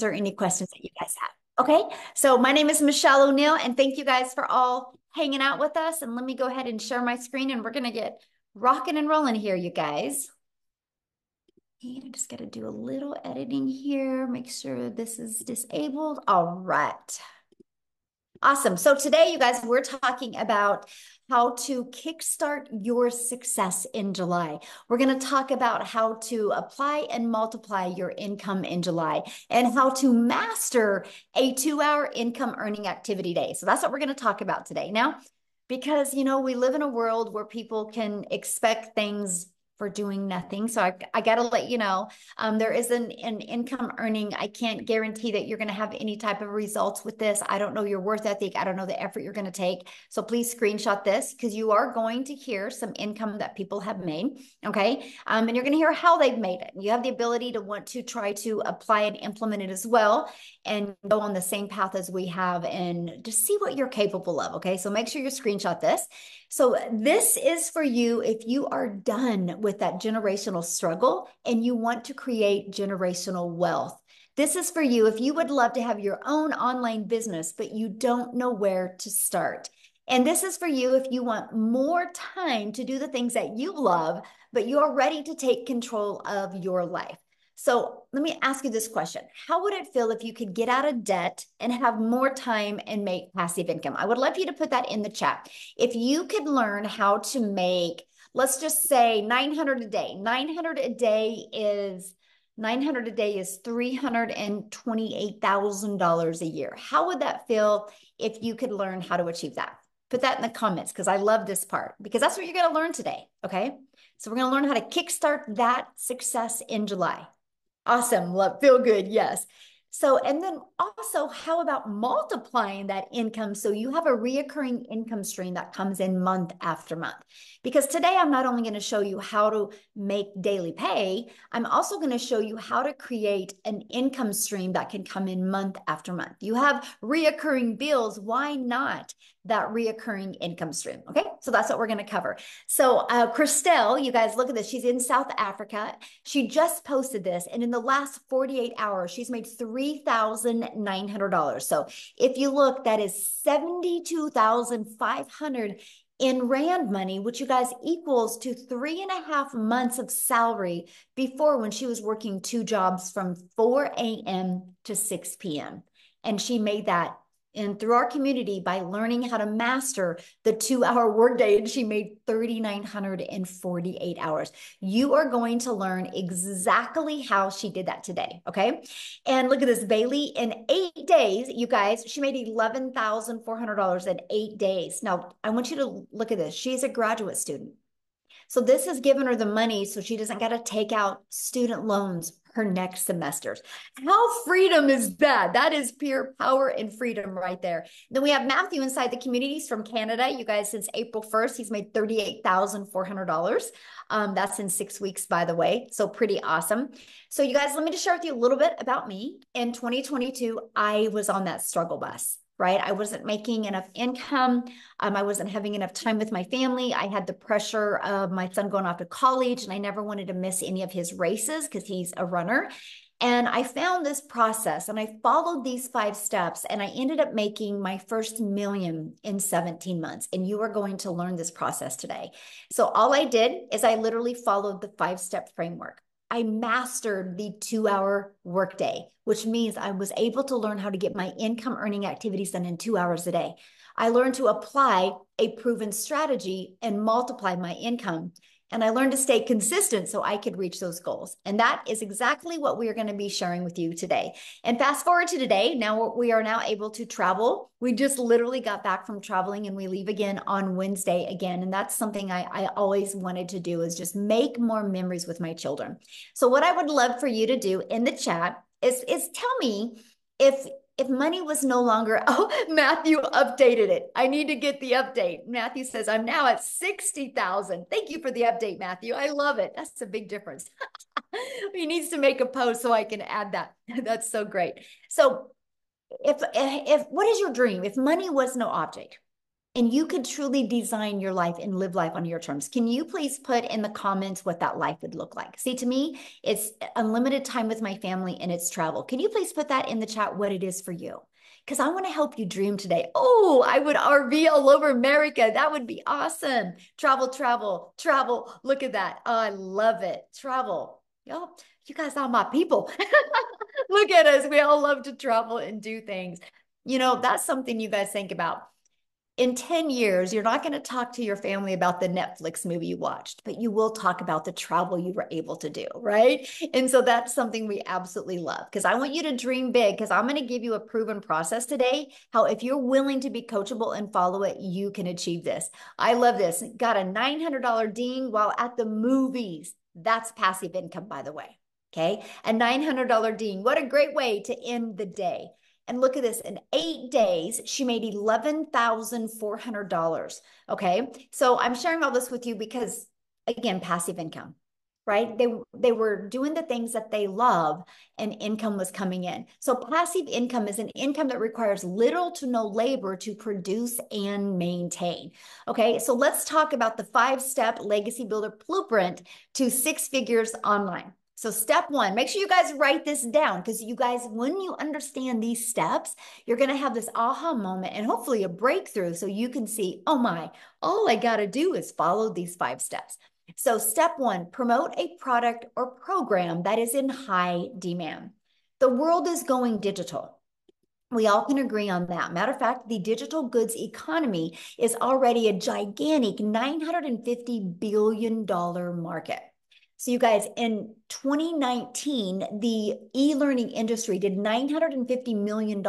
answer any questions that you guys have. Okay, so my name is Michelle O'Neill, and thank you guys for all hanging out with us. And let me go ahead and share my screen, and we're going to get rocking and rolling here, you guys. And I just got to do a little editing here, make sure this is disabled. All right. Awesome. So today, you guys, we're talking about how to kickstart your success in July. We're going to talk about how to apply and multiply your income in July and how to master a 2-hour income earning activity day. So that's what we're going to talk about today. Now, because, we live in a world where people can expect things for doing nothing. So I got to let you know, there is an income earning. I can't guarantee that you're going to have any type of results with this. I don't know your worth ethic. I don't know the effort you're going to take. So please screenshot this because you are going to hear some income that people have made. Okay. And you're going to hear how they've made it. You have the ability to want to try to apply and implement it as well and go on the same path as we have and just see what you're capable of. Okay. So make sure you screenshot this. So this is for you if you are done with that generational struggle and you want to create generational wealth. This is for you if you would love to have your own online business, but you don't know where to start. And this is for you if you want more time to do the things that you love, but you're ready to take control of your life. So let me ask you this question. How would it feel if you could get out of debt and have more time and make passive income? I would love you to put that in the chat. If you could learn how to make, let's just say 900 a day. 900 a day is $328,000 a year. How would that feel if you could learn how to achieve that? Put that in the comments because I love this part because that's what you're going to learn today. Okay. So we're going to learn how to kickstart that success in July. Awesome. Love, feel good. Yes. So, and then also, how about multiplying that income so you have a reoccurring income stream that comes in month after month? Because today I'm not only going to show you how to make daily pay, I'm also going to show you how to create an income stream that can come in month after month. You have reoccurring bills. Why not that reoccurring income stream? Okay. So that's what we're going to cover. So, Christelle, you guys look at this. She's in South Africa. She just posted this, and in the last 48 hours, she's made $3,900. So if you look, that is 72,500 in Rand money, which you guys equals to 3.5 months of salary before when she was working 2 jobs from 4 a.m. to 6 p.m. And she made that and through our community by learning how to master the 2-hour workday. And she made 3,948 hours. You are going to learn exactly how she did that today. Okay. And look at this, Bailey, in 8 days, you guys, she made $11,400 in 8 days. Now, I want you to look at this. She's a graduate student. So this has given her the money so she doesn't got to take out student loans her next semesters. How freedom is that? That is pure power and freedom right there. Then we have Matthew inside the communities from Canada. You guys, since April 1st, he's made $38,400. That's in 6 weeks, by the way. So pretty awesome. So you guys, let me just share with you a little bit about me. In 2022, I was on that struggle bus. Right? I wasn't making enough income. I wasn't having enough time with my family. I had the pressure of my son going off to college, and I never wanted to miss any of his races because he's a runner. And I found this process and I followed these 5 steps, and I ended up making my first million in 17 months. And you are going to learn this process today. So all I did is I literally followed the 5-step framework. I mastered the 2-hour workday, which means I was able to learn how to get my income earning activities done in 2 hours a day. I learned to apply a proven strategy and multiply my income. And I learned to stay consistent so I could reach those goals. And that is exactly what we are going to be sharing with you today. And fast forward to today, now we are now able to travel. We just literally got back from traveling and we leave again on Wednesday again. And that's something I always wanted to do, is just make more memories with my children. So what I would love for you to do in the chat is tell me if money was no longer, oh, Matthew updated it. I need to get the update. Matthew says, I'm now at 60,000. Thank you for the update, Matthew. I love it. That's a big difference. He needs to make a post so I can add that. That's so great. So if what is your dream? If money was no object, and you could truly design your life and live life on your terms. Can you please put in the comments what that life would look like? See, to me, it's unlimited time with my family and it's travel. Can you please put that in the chat what it is for you? Because I want to help you dream today. Oh, I would RV all over America. That would be awesome. Travel, travel, travel. Look at that. Oh, I love it. Travel. Yo, you guys are my people. Look at us. We all love to travel and do things. You know, that's something you guys think about. In 10 years, you're not going to talk to your family about the Netflix movie you watched, but you will talk about the travel you were able to do, right? And so that's something we absolutely love because I want you to dream big because I'm going to give you a proven process today. How, if you're willing to be coachable and follow it, you can achieve this. I love this. Got a $900 ding while at the movies. That's passive income, by the way. Okay. A $900 ding. What a great way to end the day. And look at this, in 8 days, she made $11,400. Okay. So I'm sharing all this with you because, again, passive income, right? They were doing the things that they love and income was coming in. So passive income is an income that requires little to no labor to produce and maintain. Okay. So let's talk about the 5-step legacy builder blueprint to 6 figures online. So step 1, make sure you guys write this down because you guys, when you understand these steps, you're going to have this aha moment and hopefully a breakthrough so you can see, oh my, all I got to do is follow these 5 steps. So step 1, promote a product or program that is in high demand. The world is going digital. We all can agree on that. Matter of fact, the digital goods economy is already a gigantic $950 billion market. So you guys, in 2019, the e-learning industry did $950 million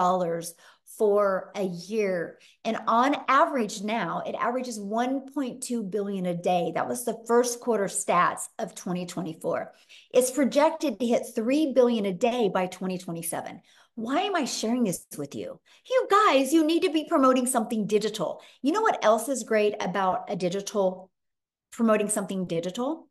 for a year. And on average now, it averages 1.2 billion a day. That was the first quarter stats of 2024. It's projected to hit 3 billion a day by 2027. Why am I sharing this with you? You guys, you need to be promoting something digital. You know what else is great about promoting something digital?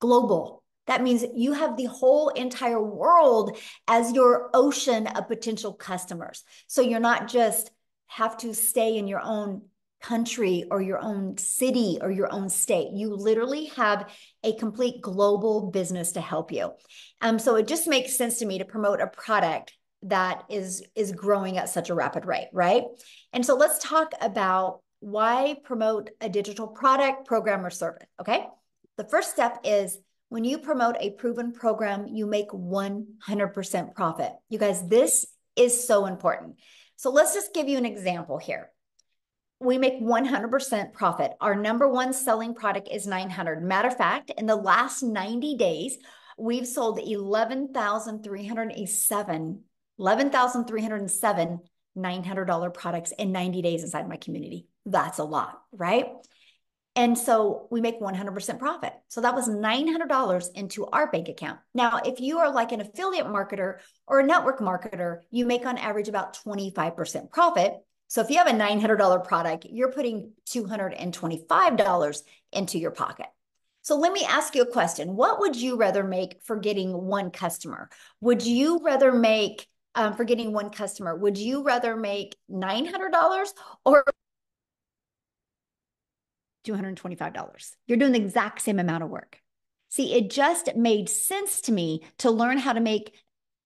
Global. That means you have the whole entire world as your ocean of potential customers. So you're not just have to stay in your own country or your own city or your own state. You literally have a complete global business to help you. So it just makes sense to me to promote a product that is growing at such a rapid rate, right? And so let's talk about why promote a digital product, program, or service, okay? The first step is when you promote a proven program, you make 100% profit. You guys, this is so important. So let's just give you an example here. We make 100% profit. Our number one selling product is 900. Matter of fact, in the last 90 days, we've sold 11,307 $900 products in 90 days inside my community. That's a lot, right? And so we make 100% profit. So that was $900 into our bank account. Now, if you are like an affiliate marketer or a network marketer, you make on average about 25% profit. So if you have a $900 product, you're putting $225 into your pocket. So let me ask you a question. What would you rather make for getting one customer? Would you rather make, for getting one customer, would you rather make $900 or $225? You're doing the exact same amount of work. See, it just made sense to me to learn how to make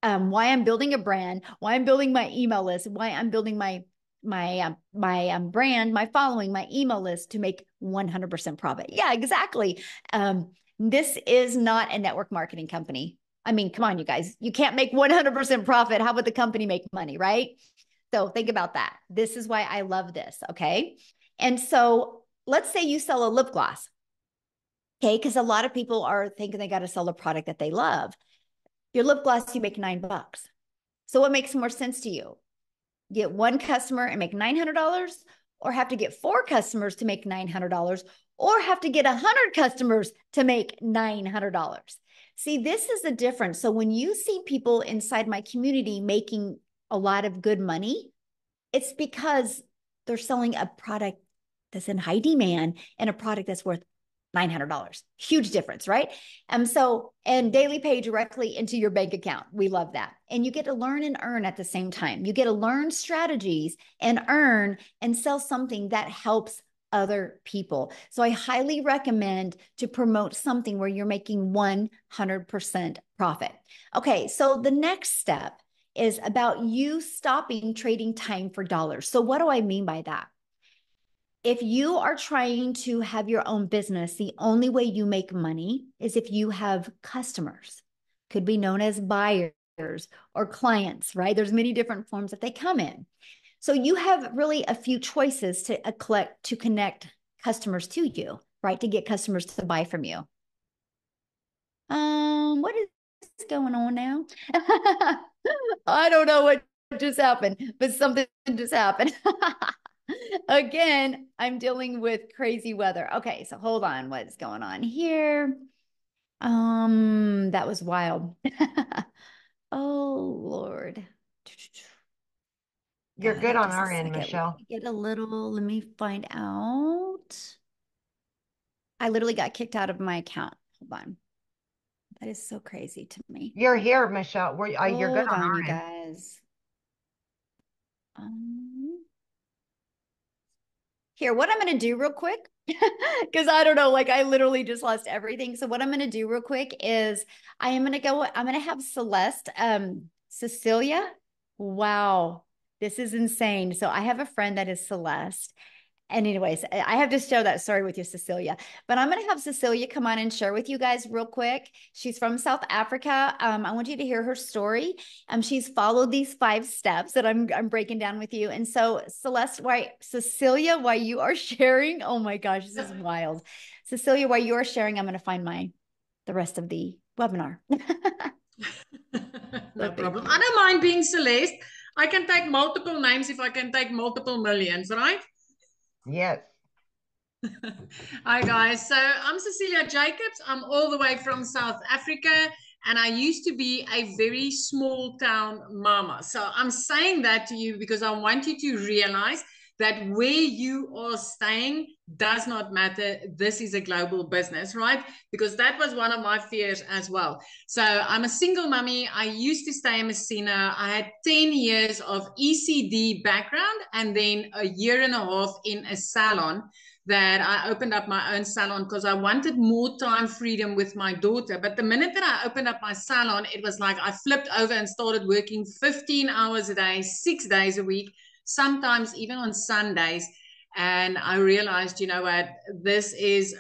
why I'm building a brand, why I'm building my email list, why I'm building my brand, my following, my email list to make 100% profit. Yeah, exactly. This is not a network marketing company. I mean, come on, you guys, you can't make 100% profit. How would the company make money, right? So think about that. This is why I love this. Okay. And so let's say you sell a lip gloss. Okay. Because a lot of people are thinking they got to sell a product that they love. Your lip gloss, you make $9. So what makes more sense to you? Get one customer and make $900, or have to get 4 customers to make $900, or have to get 100 customers to make $900. See, this is the difference. So when you see people inside my community making a lot of good money, it's because they're selling a product that's in high demand and a product that's worth $900. Huge difference, right? And daily pay directly into your bank account. We love that. And you get to learn and earn at the same time. You get to learn strategies and earn and sell something that helps other people. So I highly recommend to promote something where you're making 100% profit. Okay, so the next step is about you stopping trading time for dollars. So what do I mean by that? If you are trying to have your own business, the only way you make money is if you have customers, could be known as buyers or clients, right? There's many different forms that they come in. So you have really a few choices to connect customers to you, right? To get customers to buy from you. What is going on now? I don't know what just happened, but something just happened. Again, I'm dealing with crazy weather. Okay, so hold on. What's going on here? That was wild. Oh, Lord. You're God, good on just a our end, second. Michelle. Get a little, let me find out. I literally got kicked out of my account. Hold on. That is so crazy to me. You're here, Michelle. You're good Hold on on, our you end. guys. Here, what I'm going to do real quick, because I don't know, like I literally just lost everything. So what I'm going to do real quick is I'm going to have Celeste, Cecilia. Wow, this is insane. So I have a friend that is Celeste. And anyways, I have to share that story with you, Cecilia. But I'm going to have Cecilia come on and share with you guys real quick. She's from South Africa. I want you to hear her story. She's followed these 5 steps that I'm breaking down with you. And so, Cecilia, while you are sharing, oh my gosh, this is wild. Cecilia, while you are sharing, I'm going to find the rest of the webinar. No problem. I don't mind being Celeste. I can take multiple names if I can take multiple millions, right? Yes. Hi, guys. So I'm Cecilia Jacobs. I'm all the way from South Africa, and I used to be a very small town mama. So I'm saying that to you because I want you to realize that where you are staying does not matter. This is a global business, right? Because that was one of my fears as well. So I'm a single mummy. I used to stay in Messina. I had 10 years of ECD background and then a year and a half in a salon that I opened up my own salon because I wanted more time freedom with my daughter. But the minute that I opened up my salon, it was like I flipped over and started working 15 hours a day, 6 days a week, sometimes even on Sundays. And I realized, you know what, this is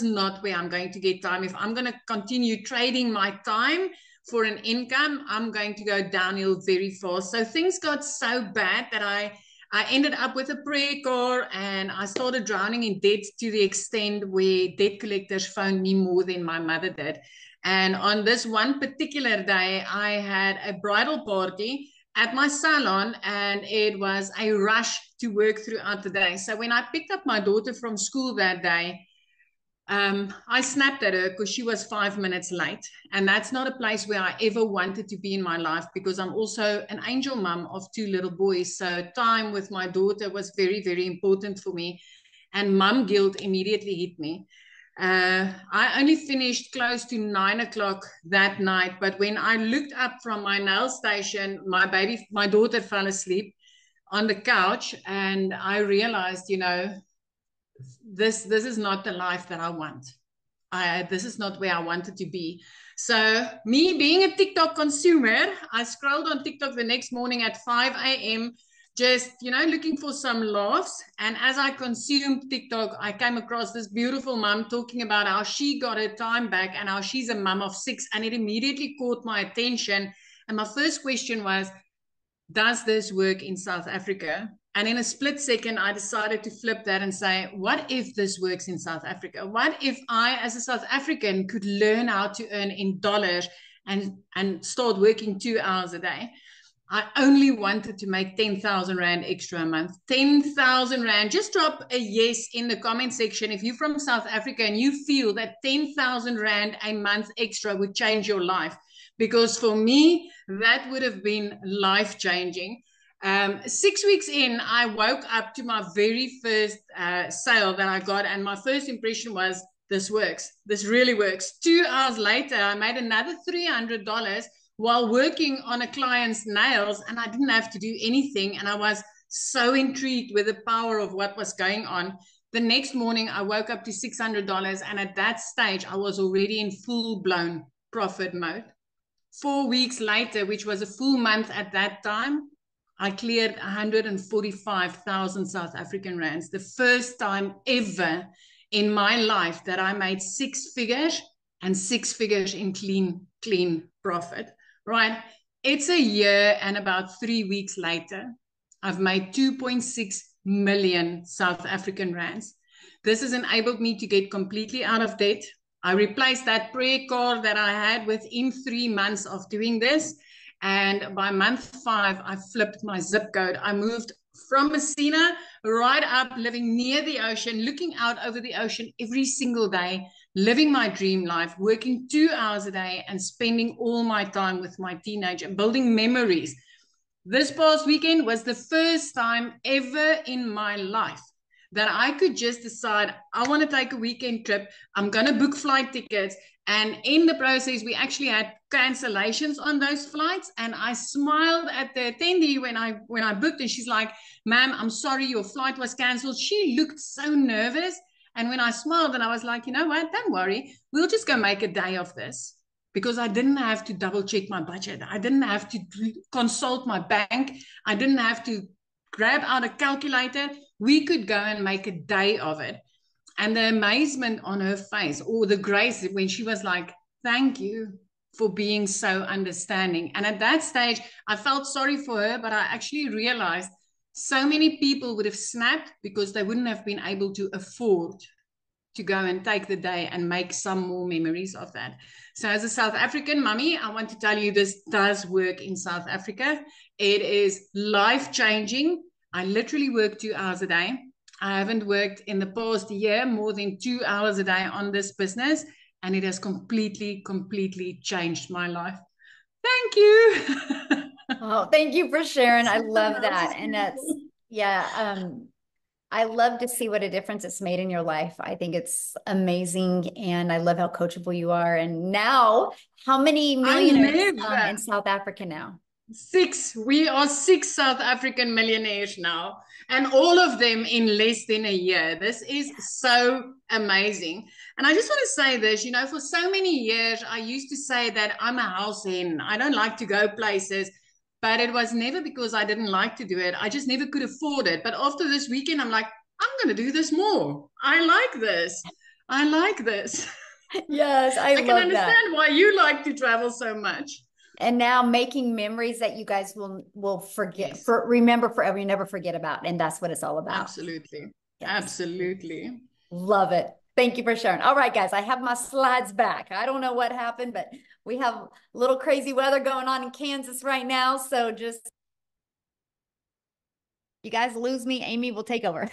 not where I'm going to get time. If I'm going to continue trading my time for an income, I'm going to go downhill very fast. So things got so bad that I ended up with a prayer car and I started drowning in debt to the extent where debt collectors phoned me more than my mother did. And on this one particular day, I had a bridal party at my salon and it was a rush to work throughout the day. So when I picked up my daughter from school that day, I snapped at her because she was 5 minutes late. And that's not a place where I ever wanted to be in my life because I'm also an angel mom of 2 little boys. So time with my daughter was very, very important for me. And mom guilt immediately hit me. I only finished close to 9 o'clock that night. But when I looked up from my nail station, my daughter fell asleep on the couch. And I realized, you know, this is not the life that I want. This is not where I wanted to be. So me being a TikTok consumer, I scrolled on TikTok the next morning at 5 a.m. just, you know, looking for some laughs. And as I consumed TikTok, I came across this beautiful mom talking about how she got her time back and how she's a mom of 6. And it immediately caught my attention. And my first question was, does this work in South Africa? And in a split second, I decided to flip that and say, what if this works in South Africa? What if I, as a South African, could learn how to earn in dollars and start working 2 hours a day? I only wanted to make 10,000 Rand extra a month. 10,000 Rand. Just drop a yes in the comment section if you're from South Africa and you feel that 10,000 Rand a month extra would change your life. Because for me, that would have been life-changing. 6 weeks in, I woke up to my very first sale that I got, and my first impression was, this works. This really works. 2 hours later, I made another $300 while working on a client's nails, and I didn't have to do anything. And I was so intrigued with the power of what was going on. The next morning, I woke up to $600. And at that stage, I was already in full-blown profit mode. 4 weeks later, which was a full month at that time, I cleared 145,000 South African rands. The first time ever in my life that I made 6 figures, and 6 figures in clean profit, right? It's a year and about 3 weeks later, I've made 2.6 million South African rands. This has enabled me to get completely out of debt. I replaced that prayer card that I had within 3 months of doing this. And by month 5, I flipped my zip code. I moved from Messina right up, living near the ocean, looking out over the ocean every single day, living my dream life, working 2 hours a day and spending all my time with my teenager, building memories. This past weekend was the first time ever in my life that I could just decide, I want to take a weekend trip. I'm going to book flight tickets. And in the process, we actually had cancellations on those flights. And I smiled at the attendee when I booked, and she's like, "Ma'am, I'm sorry, your flight was canceled." She looked so nervous. And when I smiled, and I was like, "You know what? Don't worry. We'll just go make a day of this." Because I didn't have to double check my budget. I didn't have to consult my bank. I didn't have to grab out a calculator. We could go and make a day of it. And the amazement on her face, or the grace when she was like, "Thank you for being so understanding." And at that stage, I felt sorry for her, but I actually realized so many people would have snapped because they wouldn't have been able to afford to go and take the day and make some more memories of that. So as a South African mummy, I want to tell you this does work in South Africa. It is life-changing. I literally work 2 hours a day. I haven't worked in the past year more than 2 hours a day on this business, and it has completely changed my life. Thank you. Oh, thank you for sharing. I love that. And that's, yeah, I love to see what a difference it's made in your life. I think it's amazing. And I love how coachable you are. And now, how many millionaires in South Africa now? 6. We are 6 South African millionaires now, and all of them in less than a year. This is so amazing. And I just want to say this, you know, for so many years, I used to say that I'm a house hen. I don't like to go places, but it was never because I didn't like to do it. I just never could afford it. But after this weekend, I'm like, I'm going to do this more. I like this. I like this. Yes, I can understand why you like to travel so much. And now making memories that you guys will forget, Yes. Remember forever, you never forget about. And that's what it's all about. Absolutely. Yes. Absolutely. Love it. Thank you for sharing. All right, guys, I have my slides back. I don't know what happened, but we have a little crazy weather going on in Kansas right now. So just, you guys lose me, Amy will take over.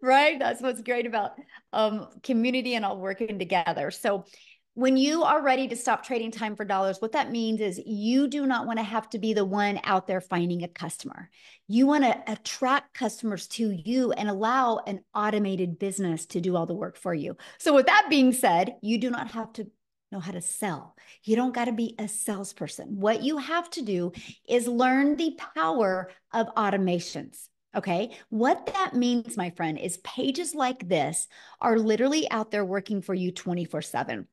Right? That's what's great about community and all working together. So when you are ready to stop trading time for dollars, what that means is you do not want to have to be the one out there finding a customer. You want to attract customers to you and allow an automated business to do all the work for you. So with that being said, you do not have to know how to sell. You don't got to be a salesperson. What you have to do is learn the power of automations. Okay. What that means, my friend, is pages like this are literally out there working for you 24/7.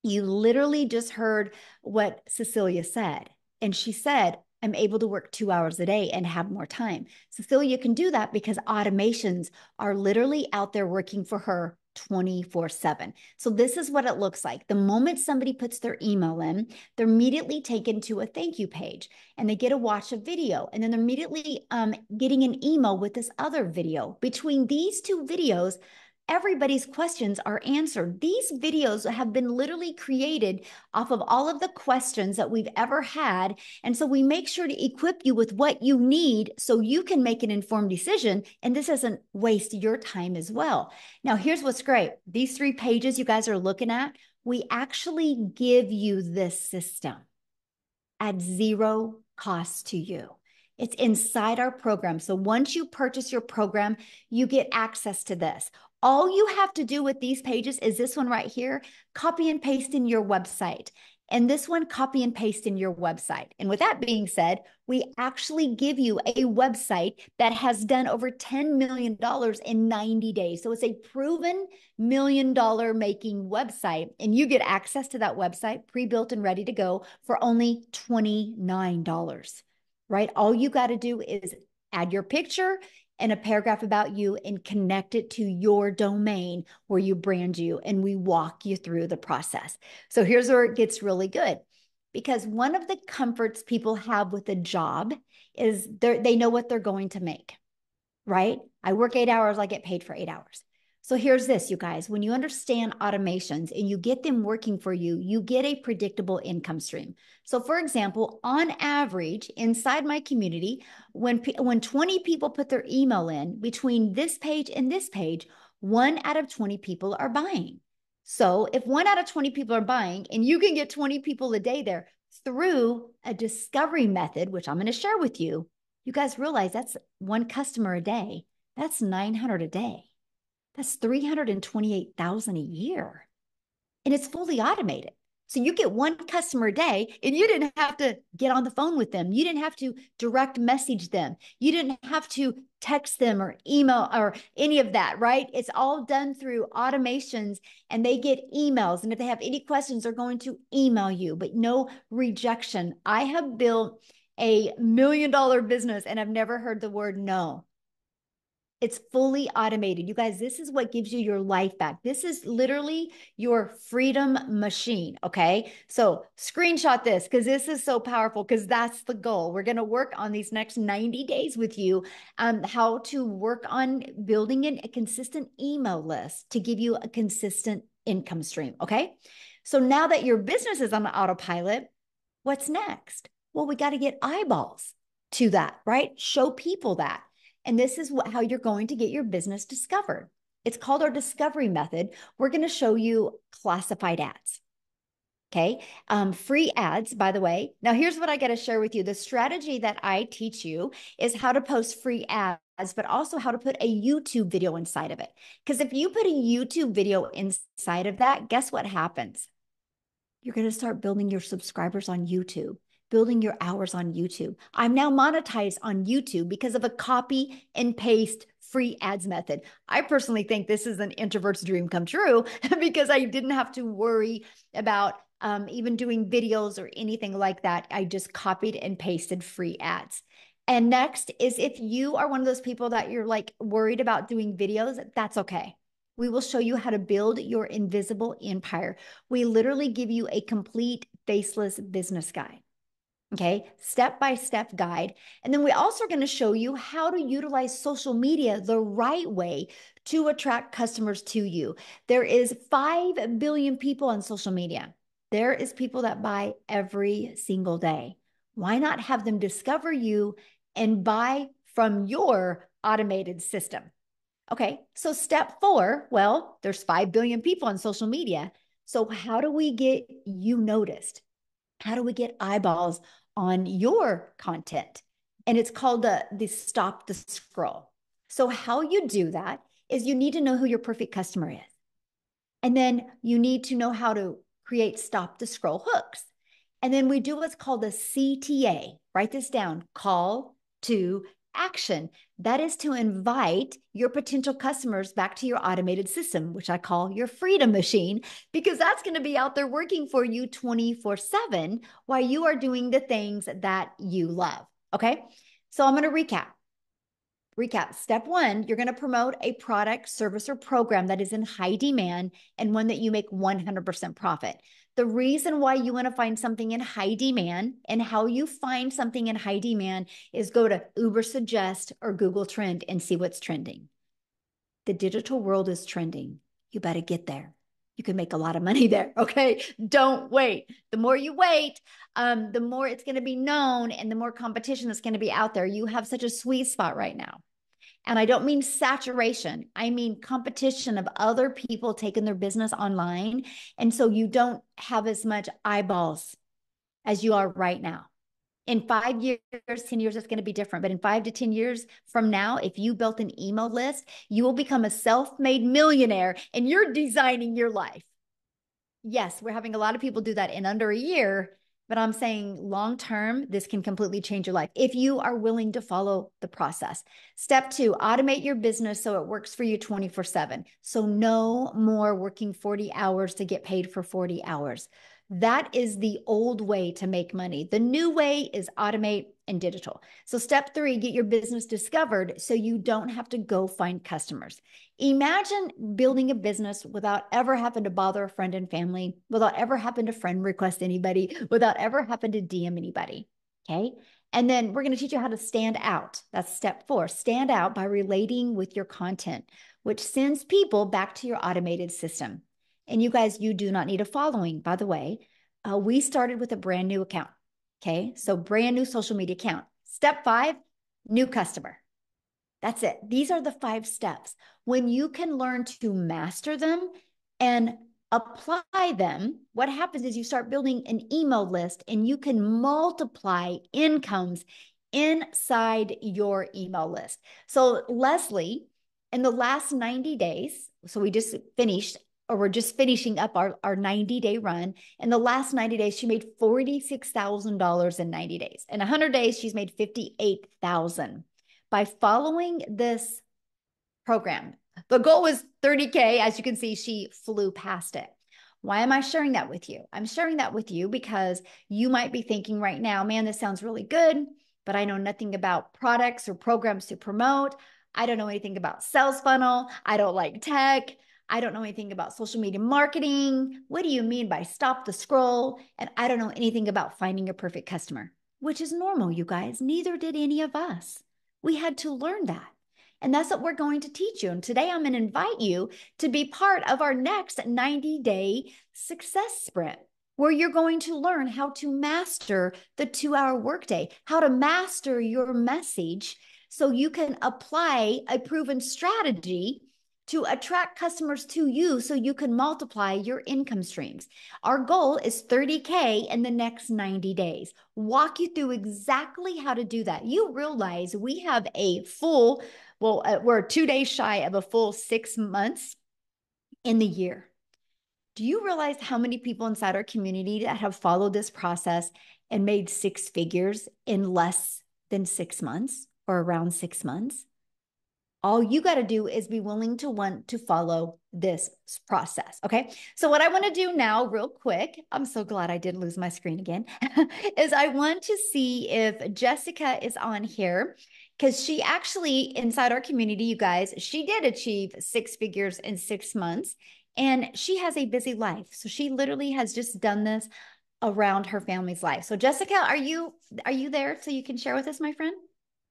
You literally just heard what Cecilia said. And she said, I'm able to work 2 hours a day and have more time. Cecilia can do that because automations are literally out there working for her 24/7. So this is what it looks like. The moment somebody puts their email in, they're immediately taken to a thank you page and they get to watch a video. And then they're immediately getting an email with this other video. Between these 2 videos, everybody's questions are answered. These videos have been literally created off of all of the questions that we've ever had. And so we make sure to equip you with what you need so you can make an informed decision. And this doesn't waste your time as well. Now, here's what's great. These 3 pages you guys are looking at, we actually give you this system at 0 cost to you. It's inside our program. So once you purchase your program, you get access to this. All you have to do with these pages is this one right here, copy and paste in your website. And this one, copy and paste in your website. And with that being said, we actually give you a website that has done over $10 million in 90 days. So it's a proven $1 million making website. And you get access to that website pre-built and ready to go for only $29, right? All you got to do is add your picture and a paragraph about you and connect it to your domain where you brand you, and we walk you through the process. So here's where it gets really good, because one of the comforts people have with a job is they know what they're going to make, right? I work 8 hours, I get paid for 8 hours. So here's this, you guys, when you understand automations and you get them working for you, you get a predictable income stream. So for example, on average, inside my community, when 20 people put their email in between this page and this page, 1 out of 20 people are buying. So if 1 out of 20 people are buying and you can get 20 people a day there through a discovery method, which I'm going to share with you, you guys realize that's 1 customer a day. That's 900 a day. That's 328,000 a year. And it's fully automated. So you get 1 customer a day and you didn't have to get on the phone with them. You didn't have to direct message them. You didn't have to text them or email or any of that, right? It's all done through automations, and they get emails. And if they have any questions, they're going to email you, but no rejection. I have built a $1 million business and I've never heard the word no. It's fully automated. You guys, this is what gives you your life back. This is literally your freedom machine, okay? So screenshot this because this is so powerful, because that's the goal. We're going to work on these next 90 days with you, how to work on building a consistent email list to give you a consistent income stream, okay? So now that your business is on autopilot, what's next? Well, we got to get eyeballs to that, right? Show people that. And this is how you're going to get your business discovered. It's called our discovery method. We're going to show you classified ads. Okay. Free ads, by the way. Now, here's what I got to share with you. The strategy that I teach you is how to post free ads, but also how to put a YouTube video inside of it. Because if you put a YouTube video inside of that, guess what happens? You're going to start building your subscribers on YouTube, building your hours on YouTube. I'm now monetized on YouTube because of a copy and paste free ads method. I personally think this is an introvert's dream come true because I didn't have to worry about even doing videos or anything like that. I just copied and pasted free ads. And next is, if you are one of those people that you're like worried about doing videos, that's okay. We will show you how to build your invisible empire. We literally give you a complete faceless business guide. Okay, step-by-step guide. And then we also are going to show you how to utilize social media the right way to attract customers to you. There is 5 billion people on social media. There is people that buy every single day. Why not have them discover you and buy from your automated system? Okay, so step 4, well, there's 5 billion people on social media. So how do we get you noticed? How do we get eyeballs on your content? And it's called the stop the scroll. So how you do that is you need to know who your perfect customer is. And then you need to know how to create stop the scroll hooks. And then we do what's called a CTA. Write this down: call to action. That is to invite your potential customers back to your automated system, which I call your freedom machine, because that's going to be out there working for you 24/7 while you are doing the things that you love. Okay. So I'm going to recap. Step 1, you're going to promote a product, service, or program that is in high demand and one that you make 100% profit. The reason why you want to find something in high demand, and how you find something in high demand, is go to Ubersuggest or Google Trend and see what's trending. The digital world is trending. You better get there. You can make a lot of money there, okay? Don't wait. The more you wait, the more it's going to be known and the more competition is going to be out there. You have such a sweet spot right now. And I don't mean saturation. I mean competition of other people taking their business online. And so you don't have as much eyeballs as you are right now. In 5 years, 10 years, it's going to be different. But in 5 to 10 years from now, if you built an email list, you will become a self-made millionaire and you're designing your life. Yes, we're having a lot of people do that in under a year, but I'm saying long term, this can completely change your life if you are willing to follow the process. Step 2, automate your business so it works for you 24/7. So no more working 40 hours to get paid for 40 hours. That is the old way to make money. The new way is automate and digital. So step 3, get your business discovered so you don't have to go find customers. Imagine building a business without ever having to bother a friend and family, without ever having to friend request anybody, without ever having to DM anybody. Okay. And then we're going to teach you how to stand out. That's step 4. Stand out by relating with your content, which sends people back to your automated system. And you guys, you do not need a following, by the way. We started with a brand new account. Okay. So brand new social media account. Step 5, new customer. That's it. These are the 5 steps. When you can learn to master them and apply them, what happens is you start building an email list and you can multiply incomes inside your email list. So Leslie, in the last 90 days, so we just finished, or we're just finishing up our 90-day run. In the last 90 days, she made $46,000 in 90 days. In 100 days, she's made $58,000 by following this program. The goal was 30K. As you can see, she flew past it. Why am I sharing that with you? I'm sharing that with you because you might be thinking right now, man, this sounds really good, but I know nothing about products or programs to promote. I don't know anything about sales funnel. I don't like tech. I don't know anything about social media marketing. What do you mean by stop the scroll? And I don't know anything about finding a perfect customer, which is normal, you guys. Neither did any of us. We had to learn that. And that's what we're going to teach you. And today I'm going to invite you to be part of our next 90-day success sprint, where you're going to learn how to master the 2-hour workday, how to master your message so you can apply a proven strategy to attract customers to you so you can multiply your income streams. Our goal is 30K in the next 90 days. Walk you through exactly how to do that. You realize we have a full, we're 2 days shy of a full 6 months in the year. Do you realize how many people inside our community that have followed this process and made 6 figures in less than 6 months or around 6 months? All you got to do is be willing to want to follow this process. Okay. So what I want to do now real quick, I'm so glad I didn't lose my screen again, is I want to see if Jessica is on here, because she actually, inside our community, you guys, she did achieve 6 figures in 6 months and she has a busy life. So she literally has just done this around her family's life. So Jessica, are you there so you can share with us, my friend?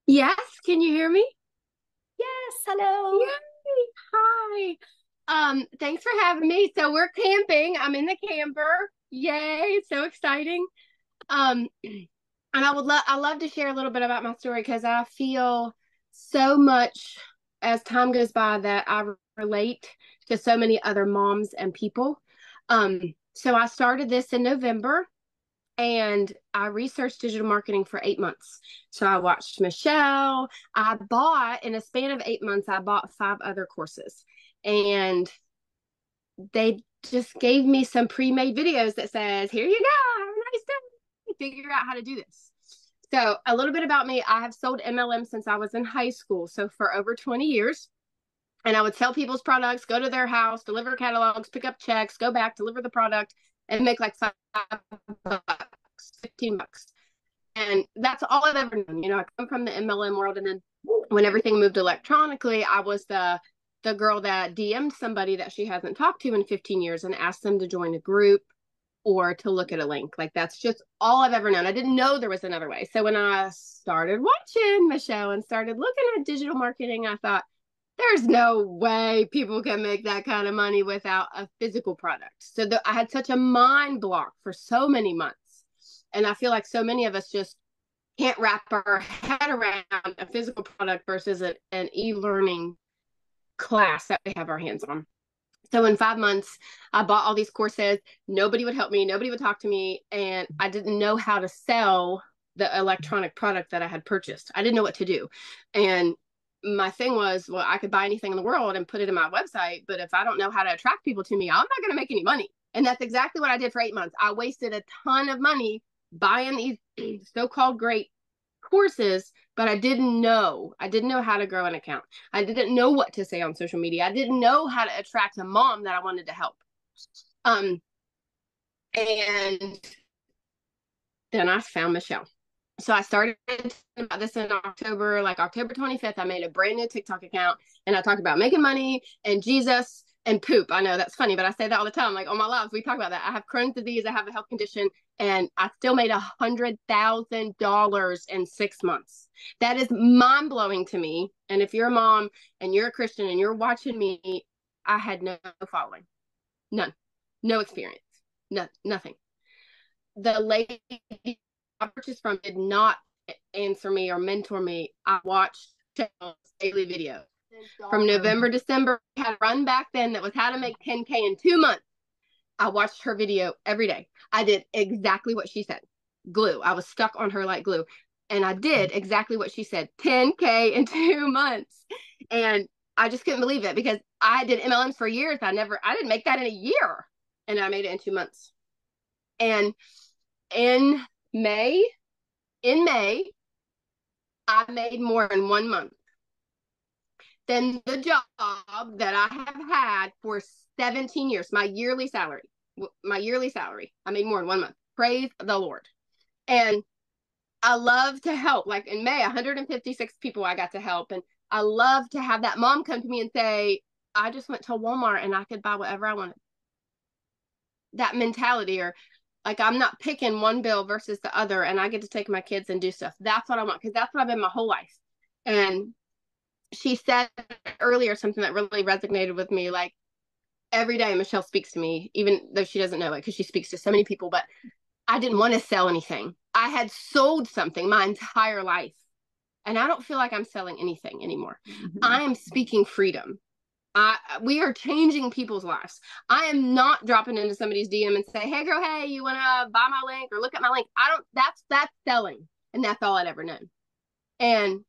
Yes. Can you hear me? Yes. Hello. Yay. Hi. Thanks for having me. So we're camping. I'm in the camper. Yay. So exciting. And I love to share a little bit about my story because I feel so much as time goes by that I relate to so many other moms and people. So I started this in November. And I researched digital marketing for 8 months. So I watched Michelle. I bought, in a span of 8 months, I bought 5 other courses. And they just gave me some pre-made videos that says, here you go, have a nice day. Figure out how to do this. So a little bit about me. I have sold MLM since I was in high school. So for over 20 years. And I would sell people's products, go to their house, deliver catalogs, pick up checks, go back, deliver the product, and make like $5, $15. And that's all I've ever known. You know, I come from the MLM world. And then when everything moved electronically, I was the girl that DM'd somebody that she hasn't talked to in 15 years and asked them to join a group or to look at a link. Like, that's just all I've ever known. I didn't know there was another way. So when I started watching Michelle and started looking at digital marketing, I thought, there's no way people can make that kind of money without a physical product. So I had such a mind block for so many months. And I feel like so many of us just can't wrap our head around a physical product versus an e-learning class that we have our hands on. So in 5 months, I bought all these courses. Nobody would help me. Nobody would talk to me. And I didn't know how to sell the electronic product that I had purchased. I didn't know what to do. And my thing was, well, I could buy anything in the world and put it in my website, but if I don't know how to attract people to me, I'm not going to make any money. And that's exactly what I did for 8 months. I wasted a ton of money buying these so-called great courses, but I didn't know how to grow an account. I didn't know what to say on social media. I didn't know how to attract a mom that I wanted to help. And then I found Michelle. So I started about this in October, like October 25th. I made a brand new TikTok account, and I talked about making money and Jesus and poop. I know that's funny, but I say that all the time. Like on my lives, we talk about that. I have Crohn's disease. I have a health condition, and I still made $100,000 in 6 months. That is mind blowing to me. And if you're a mom and you're a Christian and you're watching me, I had no following, none, no experience, nothing. The lady I purchased from did not answer me or mentor me. I watched daily videos from November, December. I had a run back then that was how to make 10K in 2 months. I watched her video every day. I did exactly what she said. Glue. I was stuck on her like glue. And I did exactly what she said. 10K in 2 months. And I just couldn't believe it because I did MLMs for years. I didn't make that in a year. And I made it in 2 months. And in May, I made more in 1 month than the job that I have had for 17 years. My yearly salary, I made more in 1 month. Praise the Lord. And I love to help. Like in May, 156 people I got to help. And I love to have that mom come to me and say, I just went to Walmart and I could buy whatever I wanted. That mentality, or like I'm not picking one bill versus the other, and I get to take my kids and do stuff. That's what I want, because that's what I've been my whole life. And she said earlier something that really resonated with me. Like every day Michelle speaks to me, even though she doesn't know it because she speaks to so many people, but I didn't want to sell anything. I had sold something my entire life, and I don't feel like I'm selling anything anymore. Mm-hmm. I am speaking freedom. We are changing people's lives. I am not dropping into somebody's DM and say, hey girl, hey, you want to buy my link or look at my link? That's selling. And that's all I'd ever known. And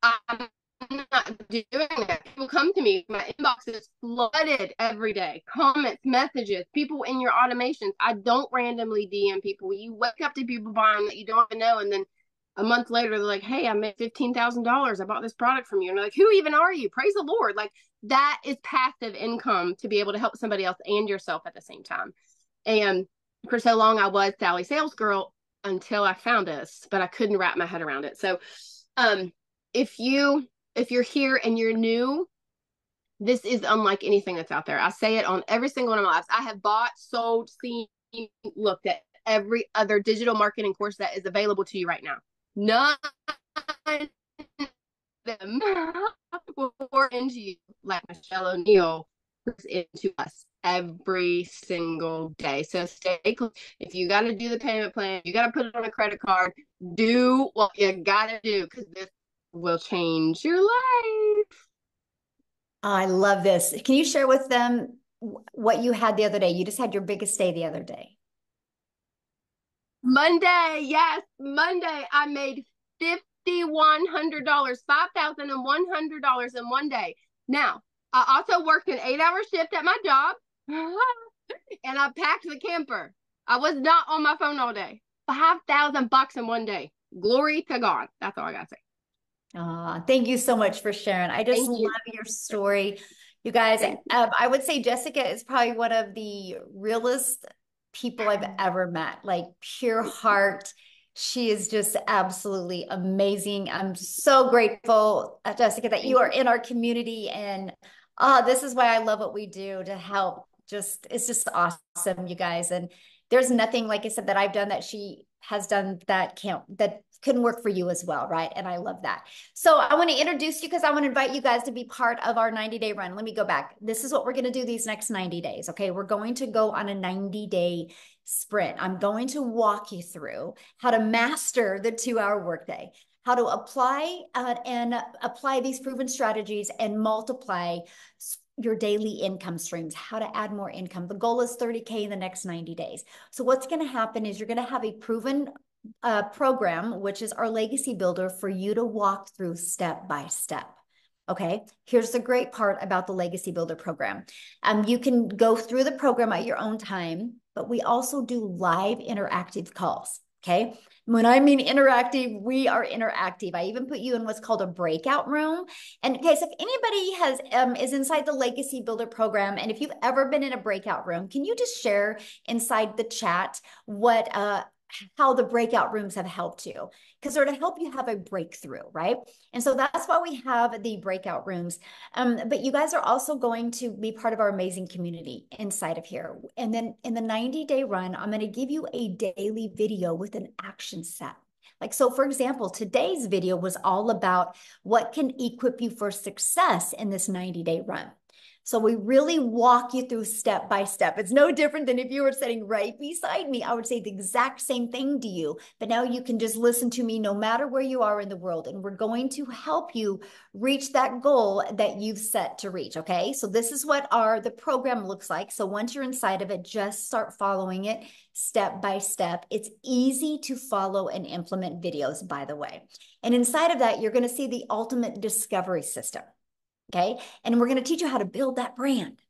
I'm not doing that. People come to me, my inbox is flooded every day. Comments, messages, people in your automations. I don't randomly DM people. You wake up to people buying that you don't even know, and then a month later, they're like, hey, I made $15,000. I bought this product from you. And they're like, who even are you? Praise the Lord. Like that is passive income to be able to help somebody else and yourself at the same time. And for so long, I was Sally Sales Girl until I found this, but I couldn't wrap my head around it. So if you're here and you're new, this is unlike anything that's out there. I say it on every single one of my lives. I have bought, sold, seen, looked at every other digital marketing course that is available to you right now. None of them will pour into you like Michelle O'Neill pours into us every single day. So stay close. If you got to do the payment plan, you got to put it on a credit card, do what you got to do, because this will change your life. I love this. Can you share with them what you had the other day? You just had your biggest day the other day. Monday, yes, Monday, I made $5,100, $5,100 in 1 day. Now, I also worked an 8-hour shift at my job, and I packed the camper. I was not on my phone all day. $5,000 in 1 day. Glory to God. That's all I gotta say. Thank you so much for sharing. I just love your story. You guys, I would say Jessica is probably one of the realest people I've ever met, like pure heart. She is just absolutely amazing. I'm so grateful, Jessica, that you are in our community. And this is why I love what we do to help. It's just awesome, you guys. And there's nothing, like I said, that I've done that she has done that couldn't work for you as well, right? And I love that. So I want to introduce you because I want to invite you guys to be part of our 90-day run. Let me go back. This is what we're going to do these next 90 days, okay? We're going to go on a 90-day sprint. I'm going to walk you through how to master the 2-hour workday, how to apply these proven strategies and multiply your daily income streams, how to add more income. The goal is 30K in the next 90 days. So what's going to happen is you're going to have a proven program, which is our legacy builder, for you to walk through step by step. Okay, here's the great part about the Legacy Builder program. You can go through the program at your own time, but we also do live interactive calls. Okay, when I mean interactive, we are interactive. I even put you in what's called a breakout room. And in case if anybody is inside the Legacy Builder program, and if you've ever been in a breakout room, can you just share inside the chat what how the breakout rooms have helped you, because they're to help you have a breakthrough, right? And so that's why we have the breakout rooms. But you guys are also going to be part of our amazing community inside of here. And then in the 90-day run, I'm going to give you a daily video with an action set. Like, so for example, today's video was all about what can equip you for success in this 90-day run. So we really walk you through step by step. It's no different than if you were sitting right beside me. I would say the exact same thing to you, but now you can just listen to me no matter where you are in the world. And we're going to help you reach that goal that you've set to reach. Okay. So this is what the program looks like. So once you're inside of it, just start following it step by step. It's easy to follow and implement videos, by the way. And inside of that, you're going to see the ultimate discovery system. Okay. And we're going to teach you how to build that brand.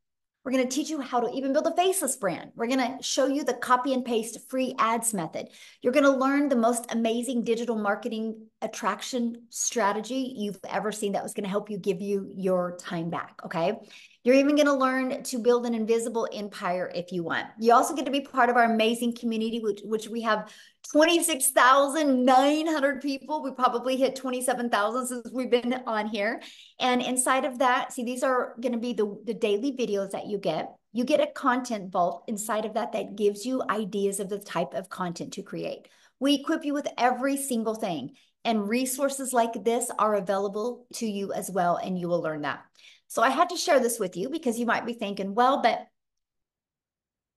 We're going to teach you how to even build a faceless brand. We're going to show you the copy and paste free ads method. You're going to learn the most amazing digital marketing attraction strategy you've ever seen that was going to help you give you your time back. Okay. You're even going to learn to build an invisible empire if you want. You also get to be part of our amazing community, which we have 26,900 people. We probably hit 27,000 since we've been on here. And inside of that, see, these are going to be the daily videos that you get. You get a content vault inside of that that gives you ideas of the type of content to create. We equip you with every single thing. And resources like this are available to you as well, and you will learn that. So I had to share this with you because you might be thinking, well, but